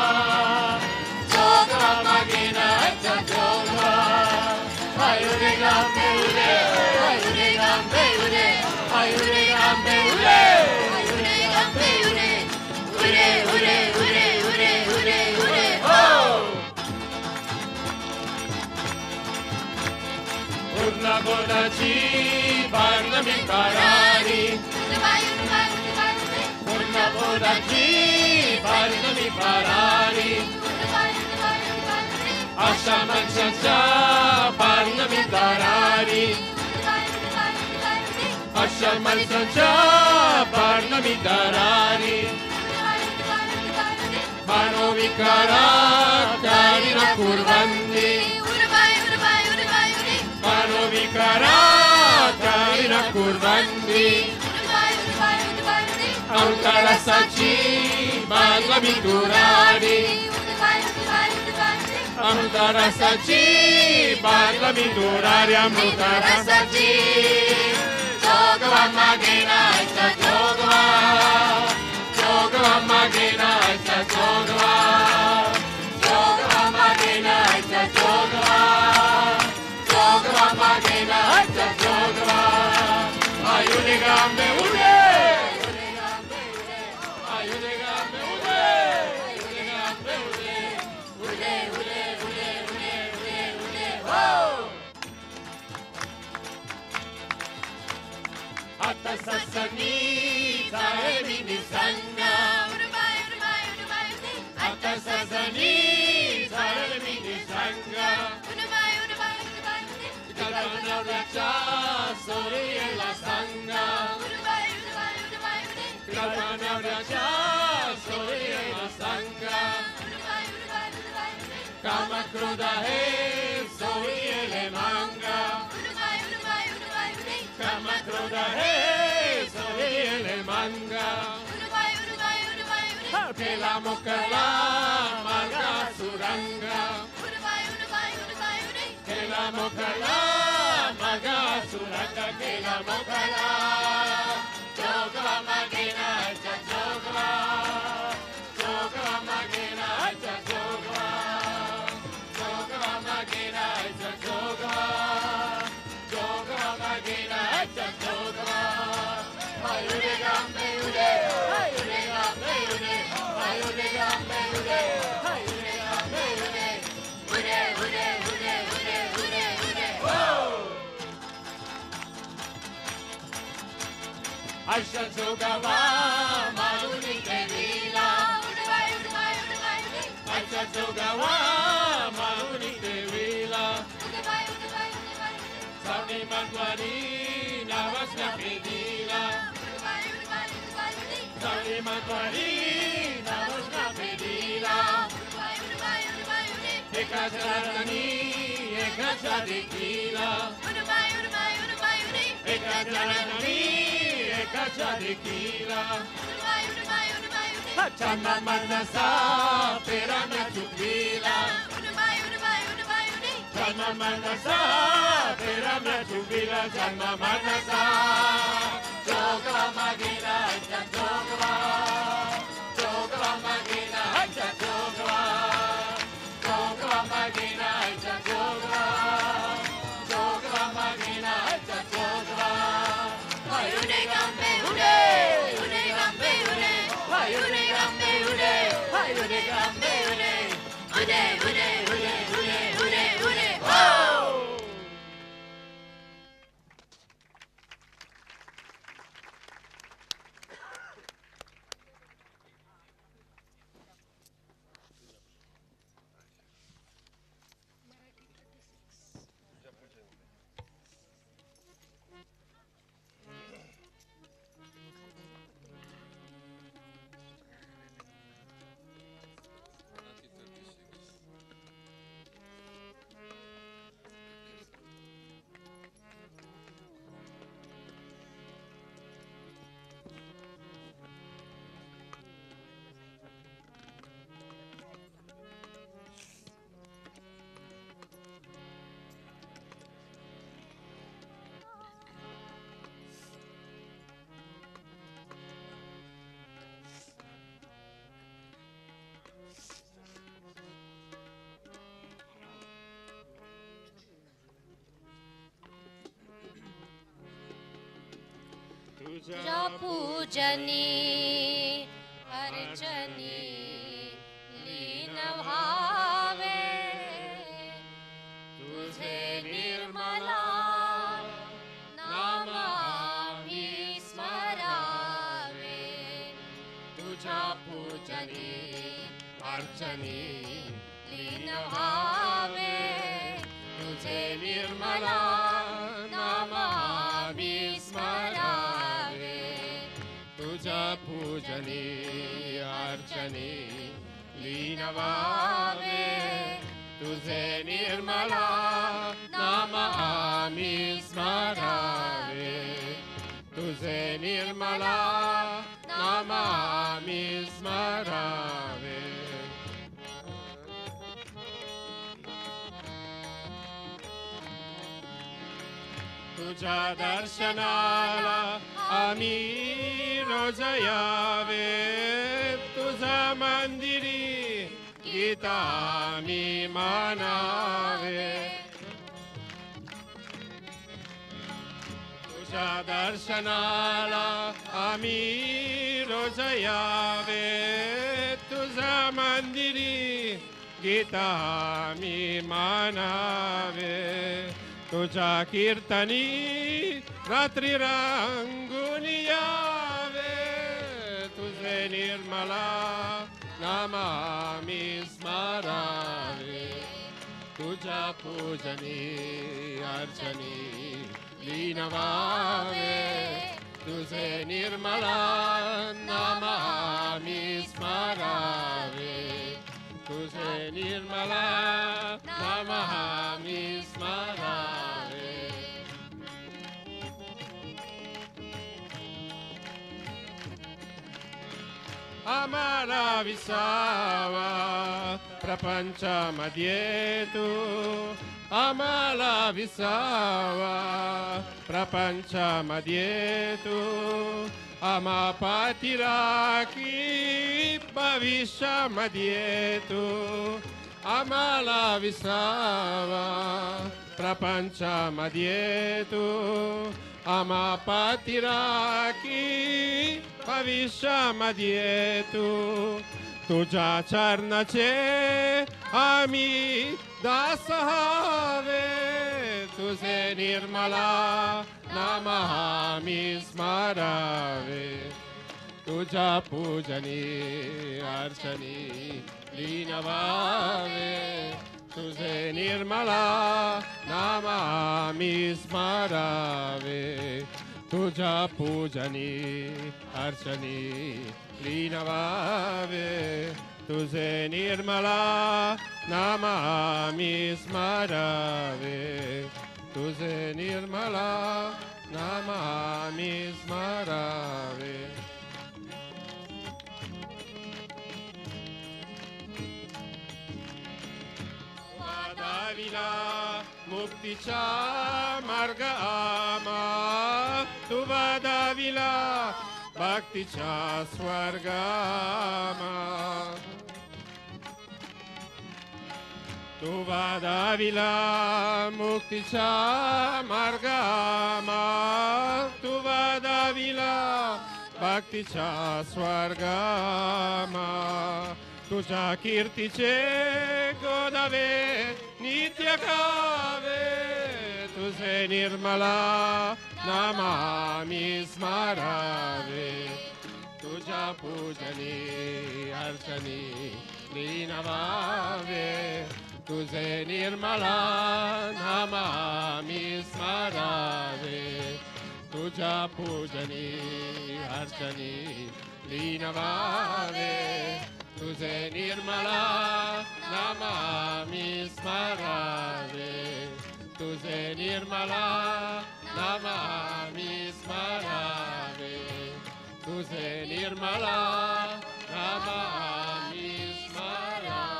Jogava magena Jogava Ayude gambe ude Ayude gambe ude Ayude gambe ude उडे गंबे उडे उडे उडे उडे उडे उडे उडे Oh! Urla bodaci Barnami parani उडवाय उडवाय उडवाय उडे Urla bodaci Barnami parani उडवाय उडवाय उडवाय उडे Asha manchacha Barnami tarani शमलसंचा पर्णमितरारी मनो विकारा कारिणा कुर्वन्ति मनो विकारा कारिणा कुर्वन्ति अमृतरसाची बालमितुरारी अमृतरसाची बालमितुरारी अमृतरसाची जोगवा मागेनाचा जोगवा जोगवा मागेनाचा जोगवा जोगवा मागेनाचा जोगवा जोगवा मागेनाचा जोगवा आयुने गांबे उडे आयुने गांबे उडे आयुने गांबे उडे उडे उडे उडे उडे उडे उडे हो आता ससनी जाळी निसंगा आता ससनी जाळी निसंगा कल्पनाच्या सोरीला संगा कल्पनाच्या सोरीला संगा कामक्रोध आहे सोरीले मांगा कामक्रोध आहे सोरीले मांगा केला मोकला मार्गा सुरंगा केला मोकला मार्गा सुरंगा केला मोकला जोगवा मागेनाचा जोगवा जोगवा मागेनाचा जोगवा जोगवा मागेनाचा जोगवा जोगवा मागेनाचा जोगवा आयुरे गांबे उडे आयुरे गांबे उडे आयुरे गांबे उडे आयुरे गांबे उडे उडे उडे उडे उडे उडे उडे हो आशा जोगवा मारुनी देवीला आशा जोगवा मारुनी देवीला स्वामी मंगवारी नावसना पेदीला स्वामी मंगवारी नावसना पेदीला एका जनानी एका देखीला एका जनानी एका देखीला चन्ना मनसा पेरा न चुकीला चन्ना मनसा पेरा न चुकीला चन्ना मनसा जोगवा मागेनाचा जोगवा जोगवा मागेनाचा जोगवा जोगवा मागेनाचा जोगवा जोगवा मागेनाचा जोगवा आयुने गांबे उडे आयुने गांबे उडे आयुने गांबे उडे आयुने गांबे उडे उडे उडे उडे उडे उडे उडे हो तुझ्या पूजनी अर्चनी लीन व्हावे तुझे निर्मला नाम आम्ही स्मरावे तुझ्या पूजनी अर्चनी लीन व्हावे तुझे निर्मला नाम आम्ही स्मरावे अर्चनी अर्चनी लीन व्हावे तुझे निर्मला नाम आम्ही स्मरावे तुझे निर्मला नाम आम्ही स्मरावे तुझ्या दर्शनाला आम्ही रोज यावे तुझ्या मंदिरी गीता आम्ही मानावे तुझ्या दर्शनाला आम्ही रोज यावे तुझ्या मंदिरी गीता आम्ही मानावे तुझ्या कीर्तनी रात्री रंगून यावे तुझे निर्मला नाम आम्ही स्मरावे तुझ्या पूजनी अर्चनी लीन व्हावे तुझे निर्मला नाम आम्ही स्मरावे तुझे निर्मला नाम आम्ही स्मरावे आम्हाला विसावा प्रपंचामध्ये तू आम्हाला विसावा प्रपंचामध्ये तू आम्हा पाठीराखी भविष्यामध्ये तू आम्हाला विसावा प्रपंचामध्ये तू आम्हा पाठीराखी भविष्यामध्ये तू तुझ्या चरणाचे आम्ही दास हवे तुझे निर्मला नाम आम्ही स्मरावे तुझ्या पूजनी अर्चनी लीन व्हावे तुझे निर्मला नाम आम्ही स्मरावे तुझ्या पूजनी अर्चनी लीन व्हावे तुझे निर्मला नाम आम्ही स्मरावे तुझे निर्मला नाम आम्ही स्मरावे वादाविला मुक्तीचा मार्ग आम्हा तू वादाविला भक्तीचा स्वर्ग आम्हा तू वादाविला मुक्तीचा मार्ग आम्हा तू वादाविला भक्तीचा स्वर्ग आम्हा तुझ्या कीर्तीचे गोदावे नित्य गावे तुझे निर्मला नाम आम्ही स्मरावे तुझ्या पूजनी अर्चनी लीन व्हावे तुझे निर्मला नाम आम्ही स्मरावे तुझ्या पूजनी अर्चनी लीन व्हावे तुझे निर्मला नाम आम्ही स्मरावे तुझे निर्मला नाम आम्ही स्मरावे तुझे निर्मला नाम आम्ही स्मरावे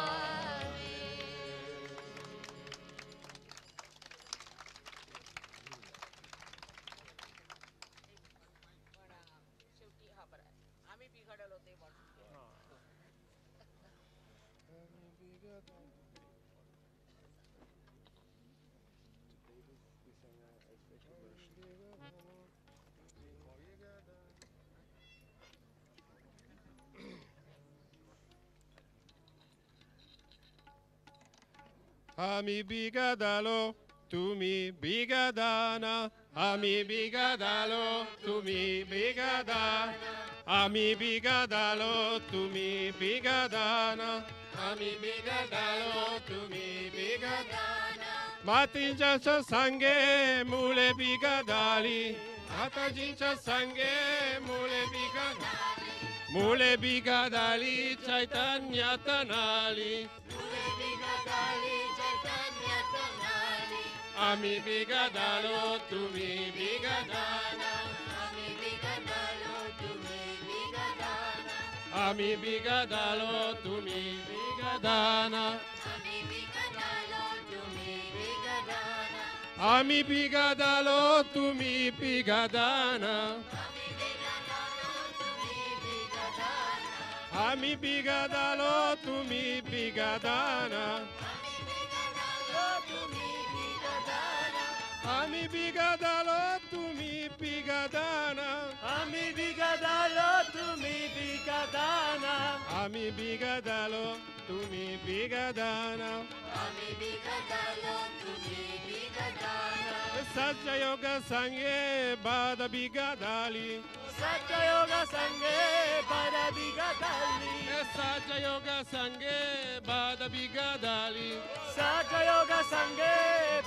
शेवटी हा बरं आम्ही बिघडलो ते म्हणून आम्ही बिगदालो तुम्ही बिगदाना आम्ही बिगदालो तुम्ही बिगदाना आम्ही बिगदालो तुम्ही बिगदाना आम्ही बिगदालो तुम्ही बिगदाना मातीच्या संगे मुले बिगदाली माताजींच्या संगे मुले बिगदाली मुले बिघडली चैतन्यात नाली आम्ही बिघडलो तुम्ही बिघडाना आम्ही बिघडलो तुम्ही बिघडाना आम्ही बिघडलो तुम्ही बिघडाना आम्ही बिघडलो तुम्ही बिघडाना आम्ही बिघडलो तुम्ही बिघडाना आम्ही बिघडलो तुम्ही बिघडाना आम्ही बिघडलो तुम्ही बिघडाना सत्ययोग संगे बाद बिघडली सत्ययोग संगे बाद बिघडली सत्ययोग संगे बाद बिघडली सत्ययोग संगे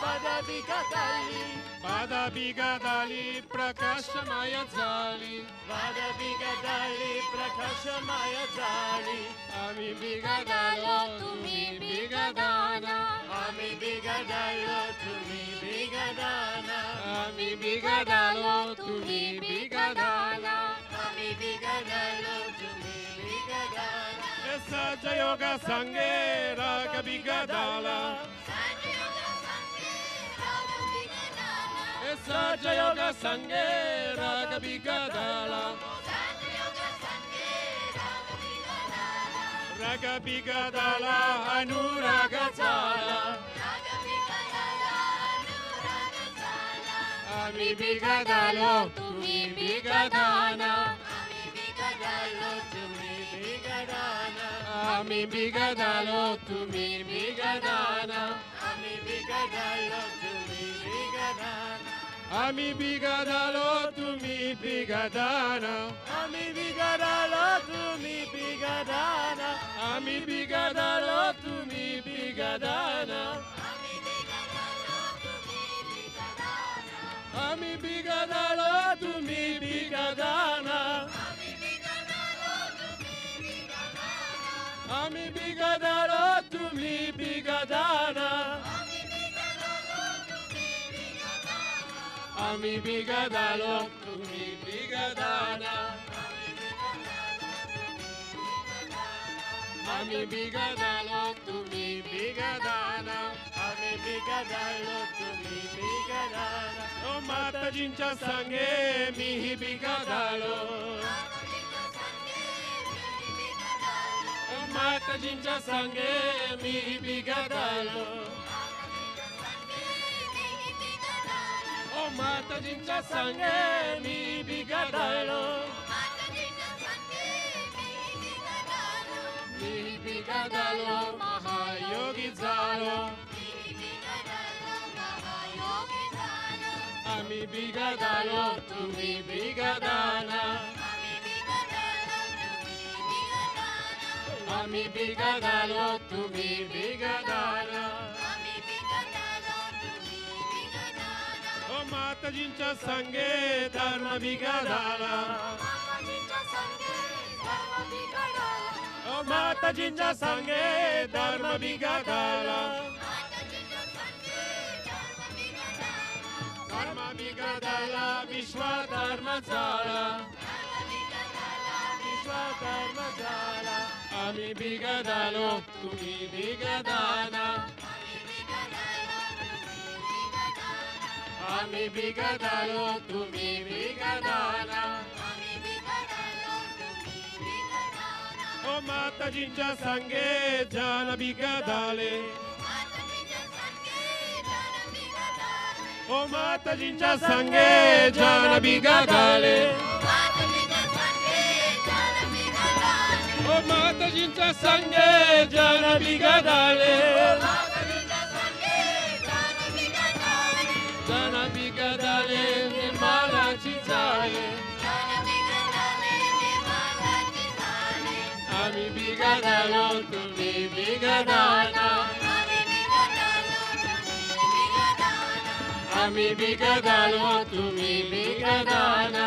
बाद बिघडली बाद बिघडली प्रकाशमय झाली बाद बिघडली प्रकाशमय झाली आम्ही बिघडलो तुम्ही बिघडाना आम्ही बिघडलो तुम्ही बिघडाना आम्ही बिघडलो तुम्ही बिघडाना आम्ही बिघडलो तुम्ही बिघडाना सजयोग संगे राग बिघडाला सजयोग संगे राग बिघडाला राग बिघडाला अनुराग झाला आम्ही बिघडलो तुम्ही बिघडाना आम्ही बिघडलो तुम्ही बिघडाना आम्ही बिघडलो तुम्ही बिघडाना आम्ही बिघडलो तुम्ही बिघडाना आम्ही बिघडलो तुम्ही बिघडाना आम्ही बिघडलो तुम्ही बिघडाना आम्ही बिघडलो तुम्ही बिघडाना आम्ही बिघडलो तुम्ही बिघडाना आम्ही बिघडलो तुम्ही बिघडाना आम्ही बिघडलो तुम्ही बिघडाना आम्ही बिघडलो तुम्ही बिघडाना ओ माताजींच्या संगे मीही बिघडलो ओ माताजींच्या संगे मीही बिघडलो ओ माताजींच्या संगे मी बिघडलो मी बिघडलो महायोगी झालो आम्ही बिघडलो तुम्ही बिघडाना आम्ही बिघडलो तुम्ही बिघडाना ओ माताजींच्या संगे धर्म बिघडाला ओ माताजींच्या संगे धर्म बिघडाला धर्म बिघडाला विश्व धर्म झाला विश्व धर्म झाला आम्ही बिघडलो तुम्ही बिघडाना आम्ही बिघडलो तुम्ही बिघडाना ओ माताजींच्या संगे जन बिघडाले ओ माताजींच्या संगे जन बिघडाले ओ माताजींच्या संगे जन बिघडाले जन बिघडाले निर्मलाची झाले आम्ही बिघडलो तुम्ही बिघडाना आम्ही बिघडलो तुम्ही बिघडाना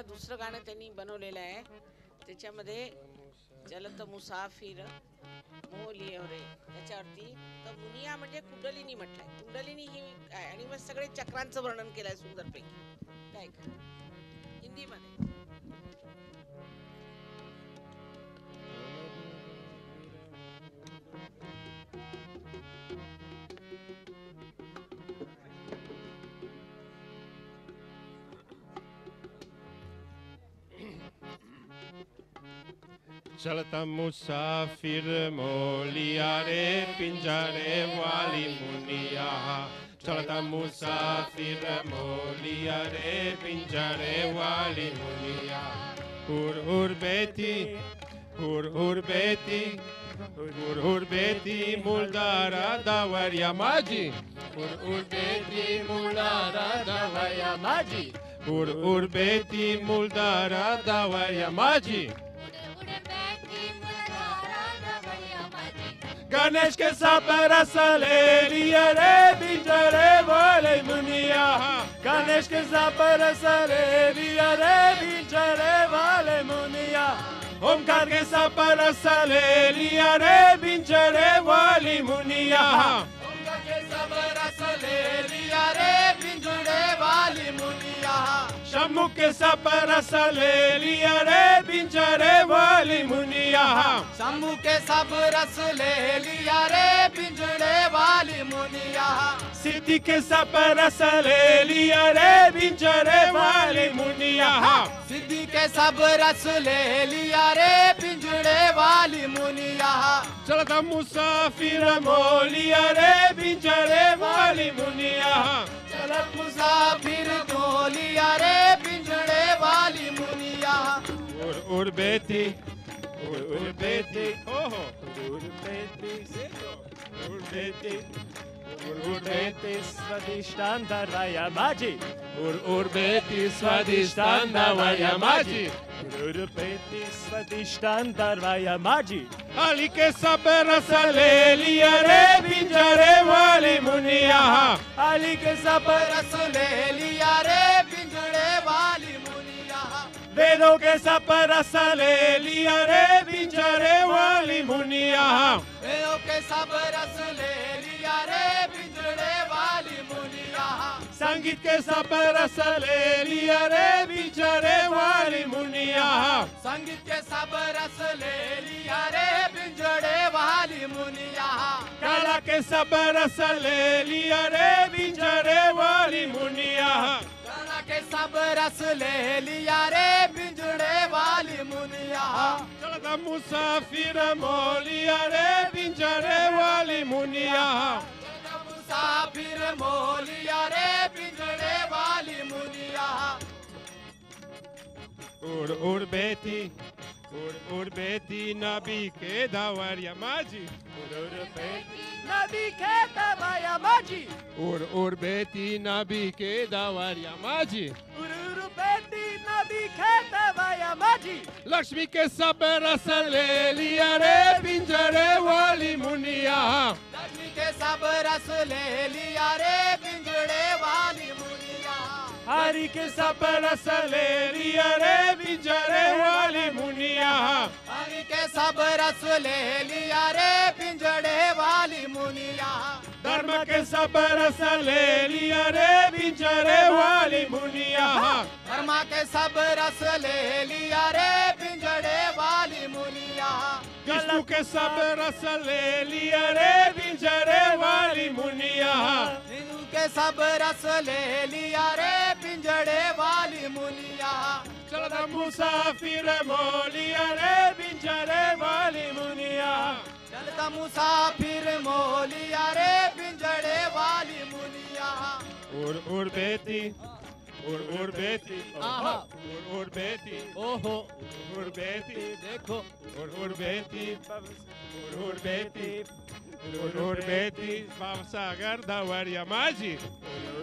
आता दुसरं गाणं त्यांनी बनवलेलं आहे, त्याच्यामध्ये चलत मुसाफिर मोलिये रे त्याच्यावरती तर मुनिया म्हणजे कुंडलिनी म्हटलंय. कुंडलिनी ही काय आणि मग सगळे चक्रांचं वर्णन केलंय सुंदरपैकी. काय का हिंदीमध्ये चलता मुसाफिर मोलिया रे पिंजरे वाली मुनिया. चलता मुसाफिर मोलिया रे पिंजरे वाली मुनिया. हुर बेटी हुर बेटी मुलदारा दावरिया माजी. हुर बेटी मुलदारा दावरिया माजी. हुर बेटी मुलदारा दावरिया माजी. गणेश के सापर सले लिया रे बिंजरे वाले मुनिया. गणेश के सापर सले लिया रे बिंजरे वाले मुनिया. ओमकार के सापर सले लिया रे बिंजरे वाली मुनिया. ओमकार के सापर सले लिया रे बिंजरे वाली मुनिया. शम्मु के सापर सले लिया रे बिंजरे वाली मुनिया. शंभू के सब रस ले लिया रे पिंजड़े वाली मुनिया. सिद्धि के सापर सले लिया रे बिंजरे वाली मुनिया. सिद्धि के सब रस ले लिया रे पिंजड़े वाली मुनिया. चलता मुसाफिर मोलिया रे बिंजरे वाली मुनिया. चलत मुसाफिर को लिया रे पिंजड़े वाली मुनिया. उर बेटी ओहो Urbeti swadishtan darvaya maji. Urbeti swadishtan darvaya maji. Urbeti swadishtan darvaya maji. Ali ke saber sale liya re pinjare wali muniya. Ali ke सब रस ले लिया रे पिंजड़े वाली मुनिया. वेदों के सापर सले लिया रे पिंजरे वाली मुनिया. वेदों के सब रस ले लिया रे पिंजड़े वाली मुनिया. संगीत के सापर सले लिया रे पिंजरे वाली मुनिया. संगीत के सब रस ले लिया रे पिंजड़े वाली मुनिया. कला के सापर सले लिया रे पिंजरे वाली मुनिया. कला के सब रस ले लिया रे पिंजड़े वाली मुनिया. चलता मुसाफिर मोलिया रे पिंजरे वाली मुनिया. मुसाफिर मोलिया रे पिंजड़े वाली मुनिया. उर बेटी नबी के दावरिया माजी. Nabi ke davaya maji. उर बेटी नबी के दावरिया माजी. Urbeti nabi ke davaya maji. Lakshmi के सब रस ले लिया रे पिंजरे वाली मुनिया. लक्ष्मी के सब रस ले लिया रे पिंजड़े वाली मुनिया. हरि के सब रस ले लिया रे पिंजरे वाली मुनिया. हरि के सब रस ले लिया रे पिंजड़े वाली मुनिया. धर्म के सब रस ले लिया रे पिंजरे वाली मुनिया. धर्मा के सब रस ले लिया रे पिंजड़े वाली मुनिया. विष्णु के सब रस ले लिया रे पिंजरे वाली मुनिया. विष्णु के सब रस ले लिया रे पिंजड़े वाली मुनिया. चलता मुसाफिर मोलिया रे पिंजरे वाली मुनिया. चलता मुसाफिर मोलिया रे पिंजड़े वाली मुनिया. उर बेटी उर बेटी उर बेटी ओहो उर बेटी देखो उर बेटी उर बेटी बाबसागर दावरिया माजी.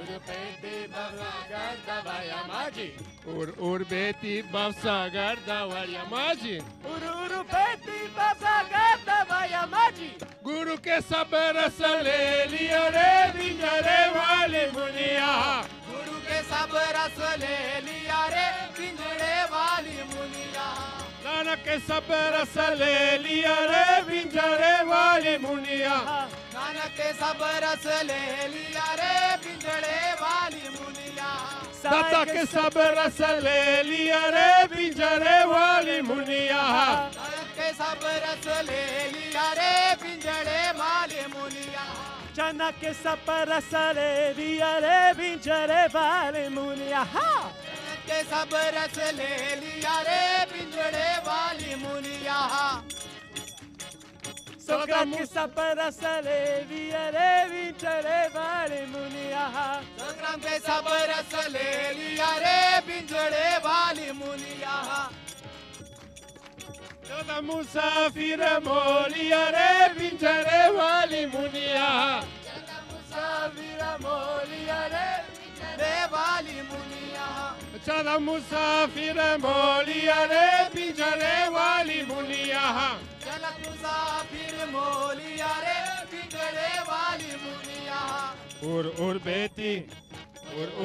Urbeti bavagar davaya maji. उर बेटी बाबसागर दावरिया माजी. Urbeti bavagar davaya maji. गुरु के सब रस ले लिया रे पिंजरे वाली मुनिया. गुरु के सब रस ले लिया रे पिंजड़े चना के सब रस ले लिया रे पिंजरे वाली मुनिया चना के सब रस ले लिया रे पिंजरे वाली मुनिया दाता के सब रस ले लिया रे पिंजरे वाली मुनिया के सब रस ले लिया रे पिंजरे वाली मुनिया चना के सब रस ले लिया रे पिंजरे वाली मुनिया के सब रस ले लिया रे पिंजरे वाली मुनिया सोगा के सब रस ले लिया रे पिंजरे वाली मुनिया संग्राम के सब रस ले लिया रे पिंजरे वाली मुनिया चौदह मुसाफिर मोलिया रे पिंजरे वाली मुनिया मुसाफिर मोलिया रे पिंजरे वाली मुनिया चौदह मुसाफिर मोलिया रे पिंजरे वाली मुनिया चल मुसाफिर मोलिया रे पिंजरे वाली मुनिया उड़ बेटी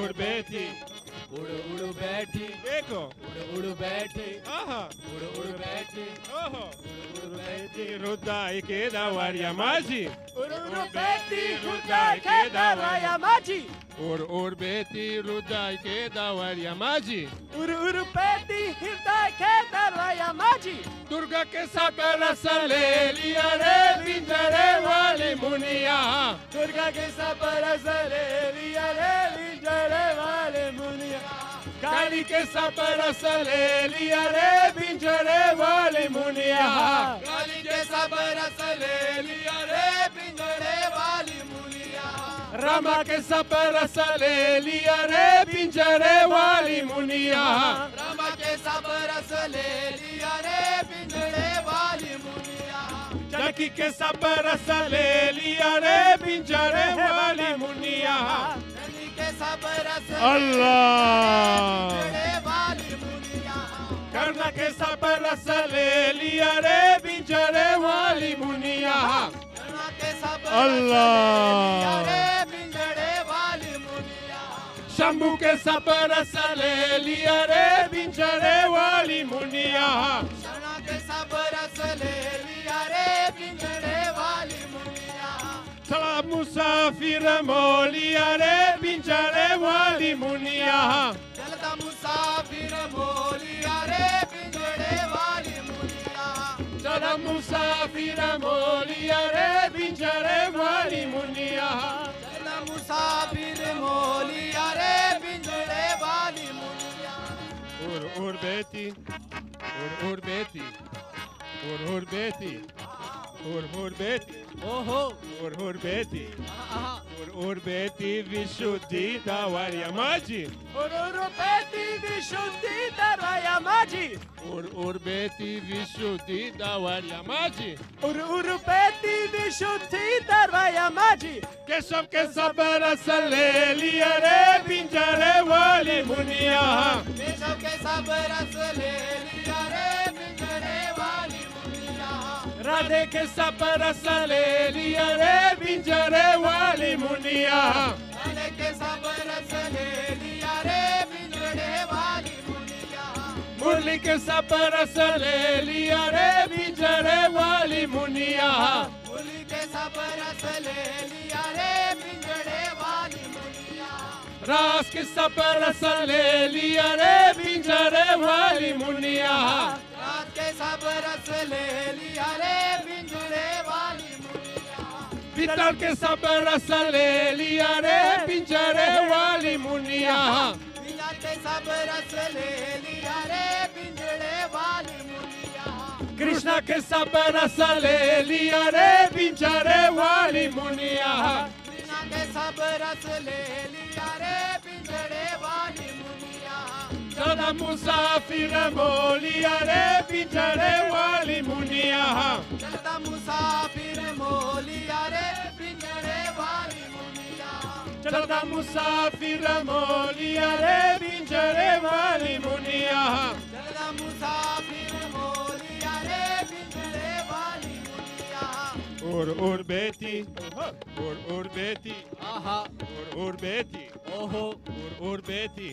उड़ बेटी उड़ बैठी देखो उड़ बैठी आहा उड़ बैठी ओहो बेटी रुदाई के दावरिया माजी उड़ बेटी रुदाई के दावरिया माजी उड़ बेटी रुदाई के दावरिया माजी उड़ बेटी हृदय के दावरिया माजी दुर्गा के सब रस ले लिया रे पिंजरे वाली मुनिया दुर्गा के सब रस ले लिया रे पिंजरे वाली मुनिया काली के सब रस ले लिया रे पिंजरे वाली मुनिया काली के सब रस ले लिया रे पिंजरे वाली मुनिया रमा के सब रस ले लिया रे पिंजरे वाली मुनिया रमा के सब रस ले लिया रे पिंजरे वाली मुनिया जानकी के सब रस ले लिया रे पिंजरे वाली मुनिया नदी के सब रस अल्लाह पिंजरे वाली मुनिया कर्ण के सब रस ले लिया रे पिंजरे वाली मुनिया कर्ण के सब अल्लाह रे पिंजरे वाली मुनिया शंभू के सब रस ले लिया रे पिंजरे वाली मुनिया कर्ण के सब रस ले लिया रे पिंजरे वाली मुनिया चला मुसाफिर मोलिया रे पिंजरे वाली मुनिया चलता मुसाफिर मोलिया रे पिंजरे वाली मुनिया चला मुसाफिर मोलिया रे पिंजरे वाली मुनिया चलता मुसाफिर मोलिया रे पिंजरे वाली मुनिया उड़ बेटी उड़ बेटी उड़ बेटी उड़ बेटी ओहो उड़ बेटी उड़ बेटी विशुद्धि दावरिया माजी उड़ बेटी विशुद्धि दावरिया माजी उड़ बेटी विशुद्धि दावरिया माजी उड़ बेटी विशुद्धि दावरिया माजी केशव के सब रस ले लिया रे पिंजरे वाली मुनिया केशव के सब रस ले लिया रे पिंजरे वाली मुनिया राधे के सब रस ले लिया रे पिंजरे वाली मुनिया राधे के सब रस ले लिया रे पिंजरे वाली मुनिया मुरली के सब रस ले लिया रे पिंजरे वाली मुनिया मुरली के सब रस ले लिया रे पिंजरे वाली मुनिया रास के सब रस ले लिया रे पिंजरे वाली मुनिया रात के सब रस ले लिया रे पिंजरे वाली मुनिया पीतल के सब रस ले लिया रे पिंजरे वाली मुनिया बिना के सब रस ले लिया रे पिंजरे वाली मुनिया कृष्णा के सब रस ले लिया रे पिंजरे वाली मुनिया बिना के सब रस ले लिया रे पिंजरे वाली मुनिया चला मुसाफिर मोलिया रे पिंजरे वाली मुनिया चलता मुसाफिर मोलिया रे पिंजरे वाली मुनिया चलता मुसाफिर मोलिया रे पिंजरे वाली मुनिया चलता मुसाफिर मोलिया रे पिंजरे वाली मुनिया उड़ बेटी उड़ बेटी आहा उड़ बेटी ओहो उड़ बेटी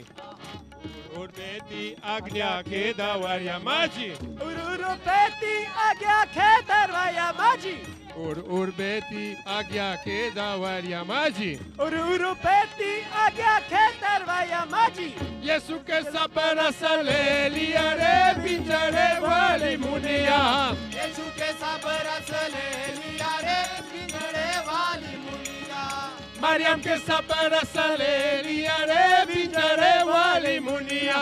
उर्बेती आज्ञा के दवाया माझी उरुपेती आज्ञा खे दरवाया माझी उर्बेती आज्ञा के दवाया माझी उरुपेती आज्ञा खे दरवाया माझी यीशु के सब रस ले लिया रे पिंजरे वाली मुनिया यीशु के सब रस ले लिया रे पिंजरे वाली मुनिया मरियम के सब रस ले लिया रे पिंजरे वाली मुनिया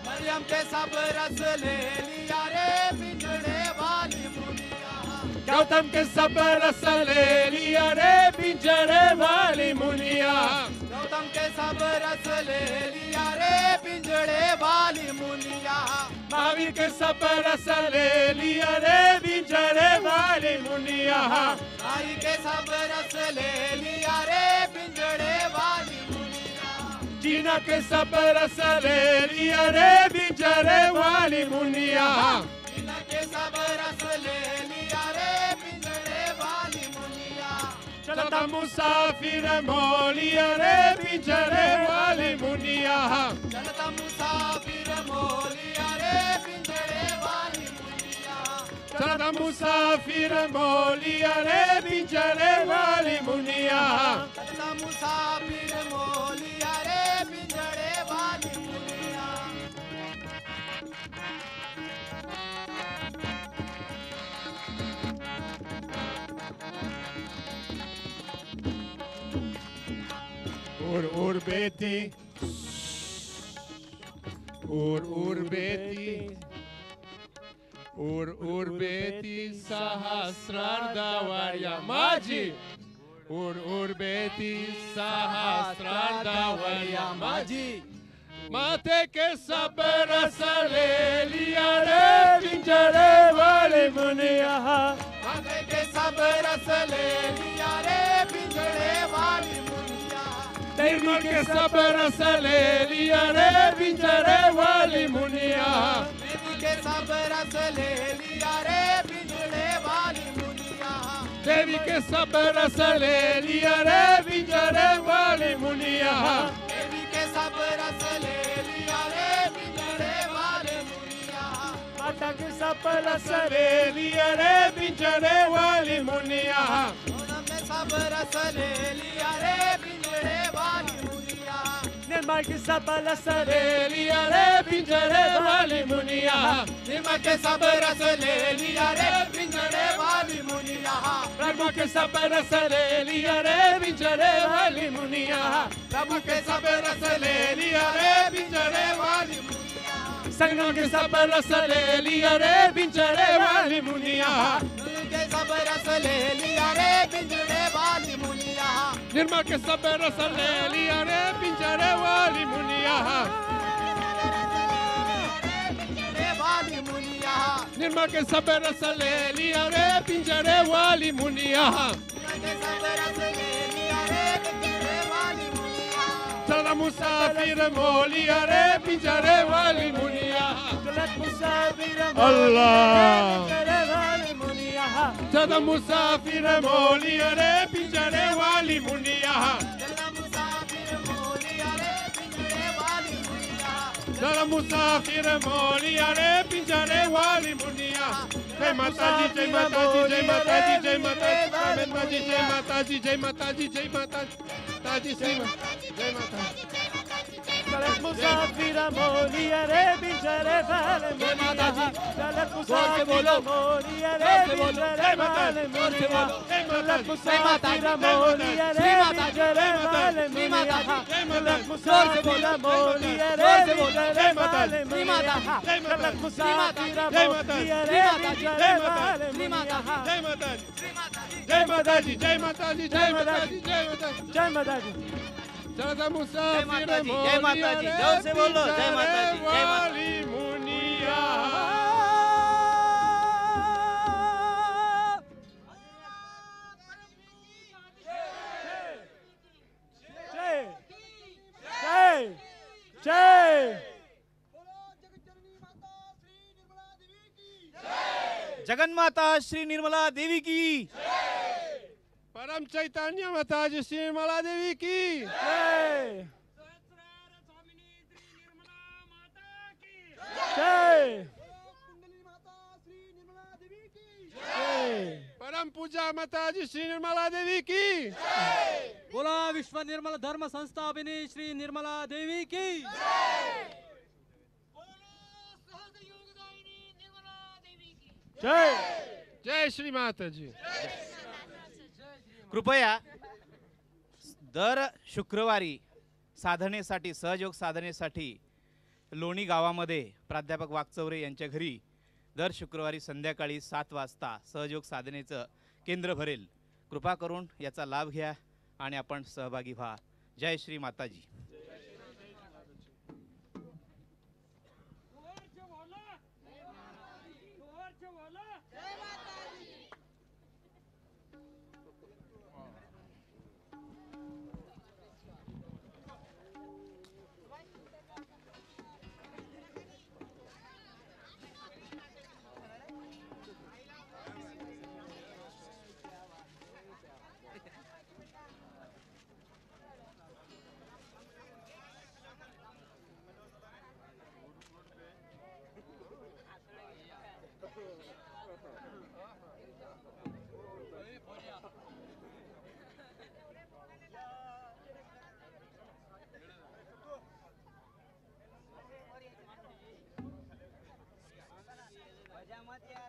मरियम के सब रस ले लिया रे पिंजरे वाली मुनिया गौतम के सब रस ले लिया रे पिंजरे वाली मुनिया गौतम के सब रस ले लिया रे पिंजरे वाली मुनिया महावीर के सब रस ले लिया रे पिंजरे वाली मुनिया आई के सब रस ले लिया रे पिंजरे वाली मुनिया जीना के सब रस ले लिया रे पिंजरे वाली मुनिया जीना के सब रस ले लिया रे पिंजरे वाली मुनिया चलता मुसाफिर मोलिया रे पिंजरे वाली मुनिया चलता मुसाफिर मोलिया रे पिंजरे वाली मुनिया चलता मुसाफिर मोलिया रे पिंजरे वाली मुनिया चलता मुसाफिर मोलिया रे पिंजरे वाली मुनिया बेटी बेटी सहस्रार्धवर्या माझी बेटी सहस्रार्धवर्या माझी माथे के सब रस ले लिया रे पिंजरे वाली मुनिया माथे के सब रस ले लिया रे पिंजरे वाली मुनिया निर्मल के सब रस ले लिया रे पिंजरे वाली मुनिया देवी के सब रस ले लिया रे पिंजरे वाली मुनिया देवी के सब रस ले लिया रे पिंजरे वाली मुनिया देवी के सब रस ले लिया रे पिंजरे वाली मुनिया माता के सब रस ले लिया रे पिंजरे वाली मुनिया पूनम के सब रस ले लिया रे पिंजरे वाली मुनिया निर्मल के सब रस ले लिया रे पिंजरे वाली मुनिया निर्मल के सब रस ले लिया रे पिंजरे वाली मुनिया प्रभु के सब रस ले लिया रे पिंजरे वाली मुनिया प्रभु के सब रस ले लिया रे पिंजरे वाली मुनिया संगम के सब रस ले लिया रे पिंजरे वाली मुनिया के सब रस ले लिया रे पिंजरे वाली मुनिया निर्मल के सब रस ले लिया रे पिंजरे वाली मुनिया पिंजरे वाली मुनिया निर्मल के सब रस ले लिया रे पिंजरे वाली मुनिया के सब रस ले लिया रे पिंजरे वाली मुनिया चला मुसाफिर मोलिया रे पिंजरे वाली मुनिया चलत मुसाफिर अल्लाह पिंजरे वाली मुनिया चला मुसाफिर मोलिया रे पिंजरे वाली मुनिया चला मुसाफिर मोलिया रे पिंजरे वाली मुनिया चला मुसाफिर मोलिया रे पिंजरे वाली मुनिया जय माता दी जय माता दी जय माता दी जय माता दी जय माता दी जय माता दी जय माता दी जय माता चलत मुसाफिर मोलिया रे पिंजरे वाली मुनिया चलत मुसाफिर मोलिया रे पिंजरे वाली मुनिया चलत मुसाफिर मोलिया रे पिंजरे वाली मुनिया चलत मुसाफिर मोलिया रे पिंजरे वाली मुनिया चलत मुसाफिर मोलिया रे पिंजरे वाली मुनिया जय माता दी जय माता दी जय माता दी जय माता दी जय माता दी चला मुसाफिर जय माता दी जोर से बोलो जय माता दी जय माता वाली मुनिया जय जय जय जगन्माता श्री निर्मला देवी की परम चैतन्य माता जी श्री निर्मला देवी की जय बोला माताजी श्री निर्मला देवी की बोला विश्व निर्मल धर्म संस्थापिनी श्री निर्मला देवी की जय जय श्री माताजी. कृपया दर शुक्रवारी साधनेसाठी सहयोग साधनेसाठी लोणी गावामध्ये प्राध्यापक वागचौरे यांच्या घरी दर शुक्रवारी संध्याकाळी 7 वाजता सहयोग साधनेचं केंद्र भरेल. कृपा करून याचा लाभ घ्या आणि आपण सहभागी व्हा. जय श्री माताजी. मत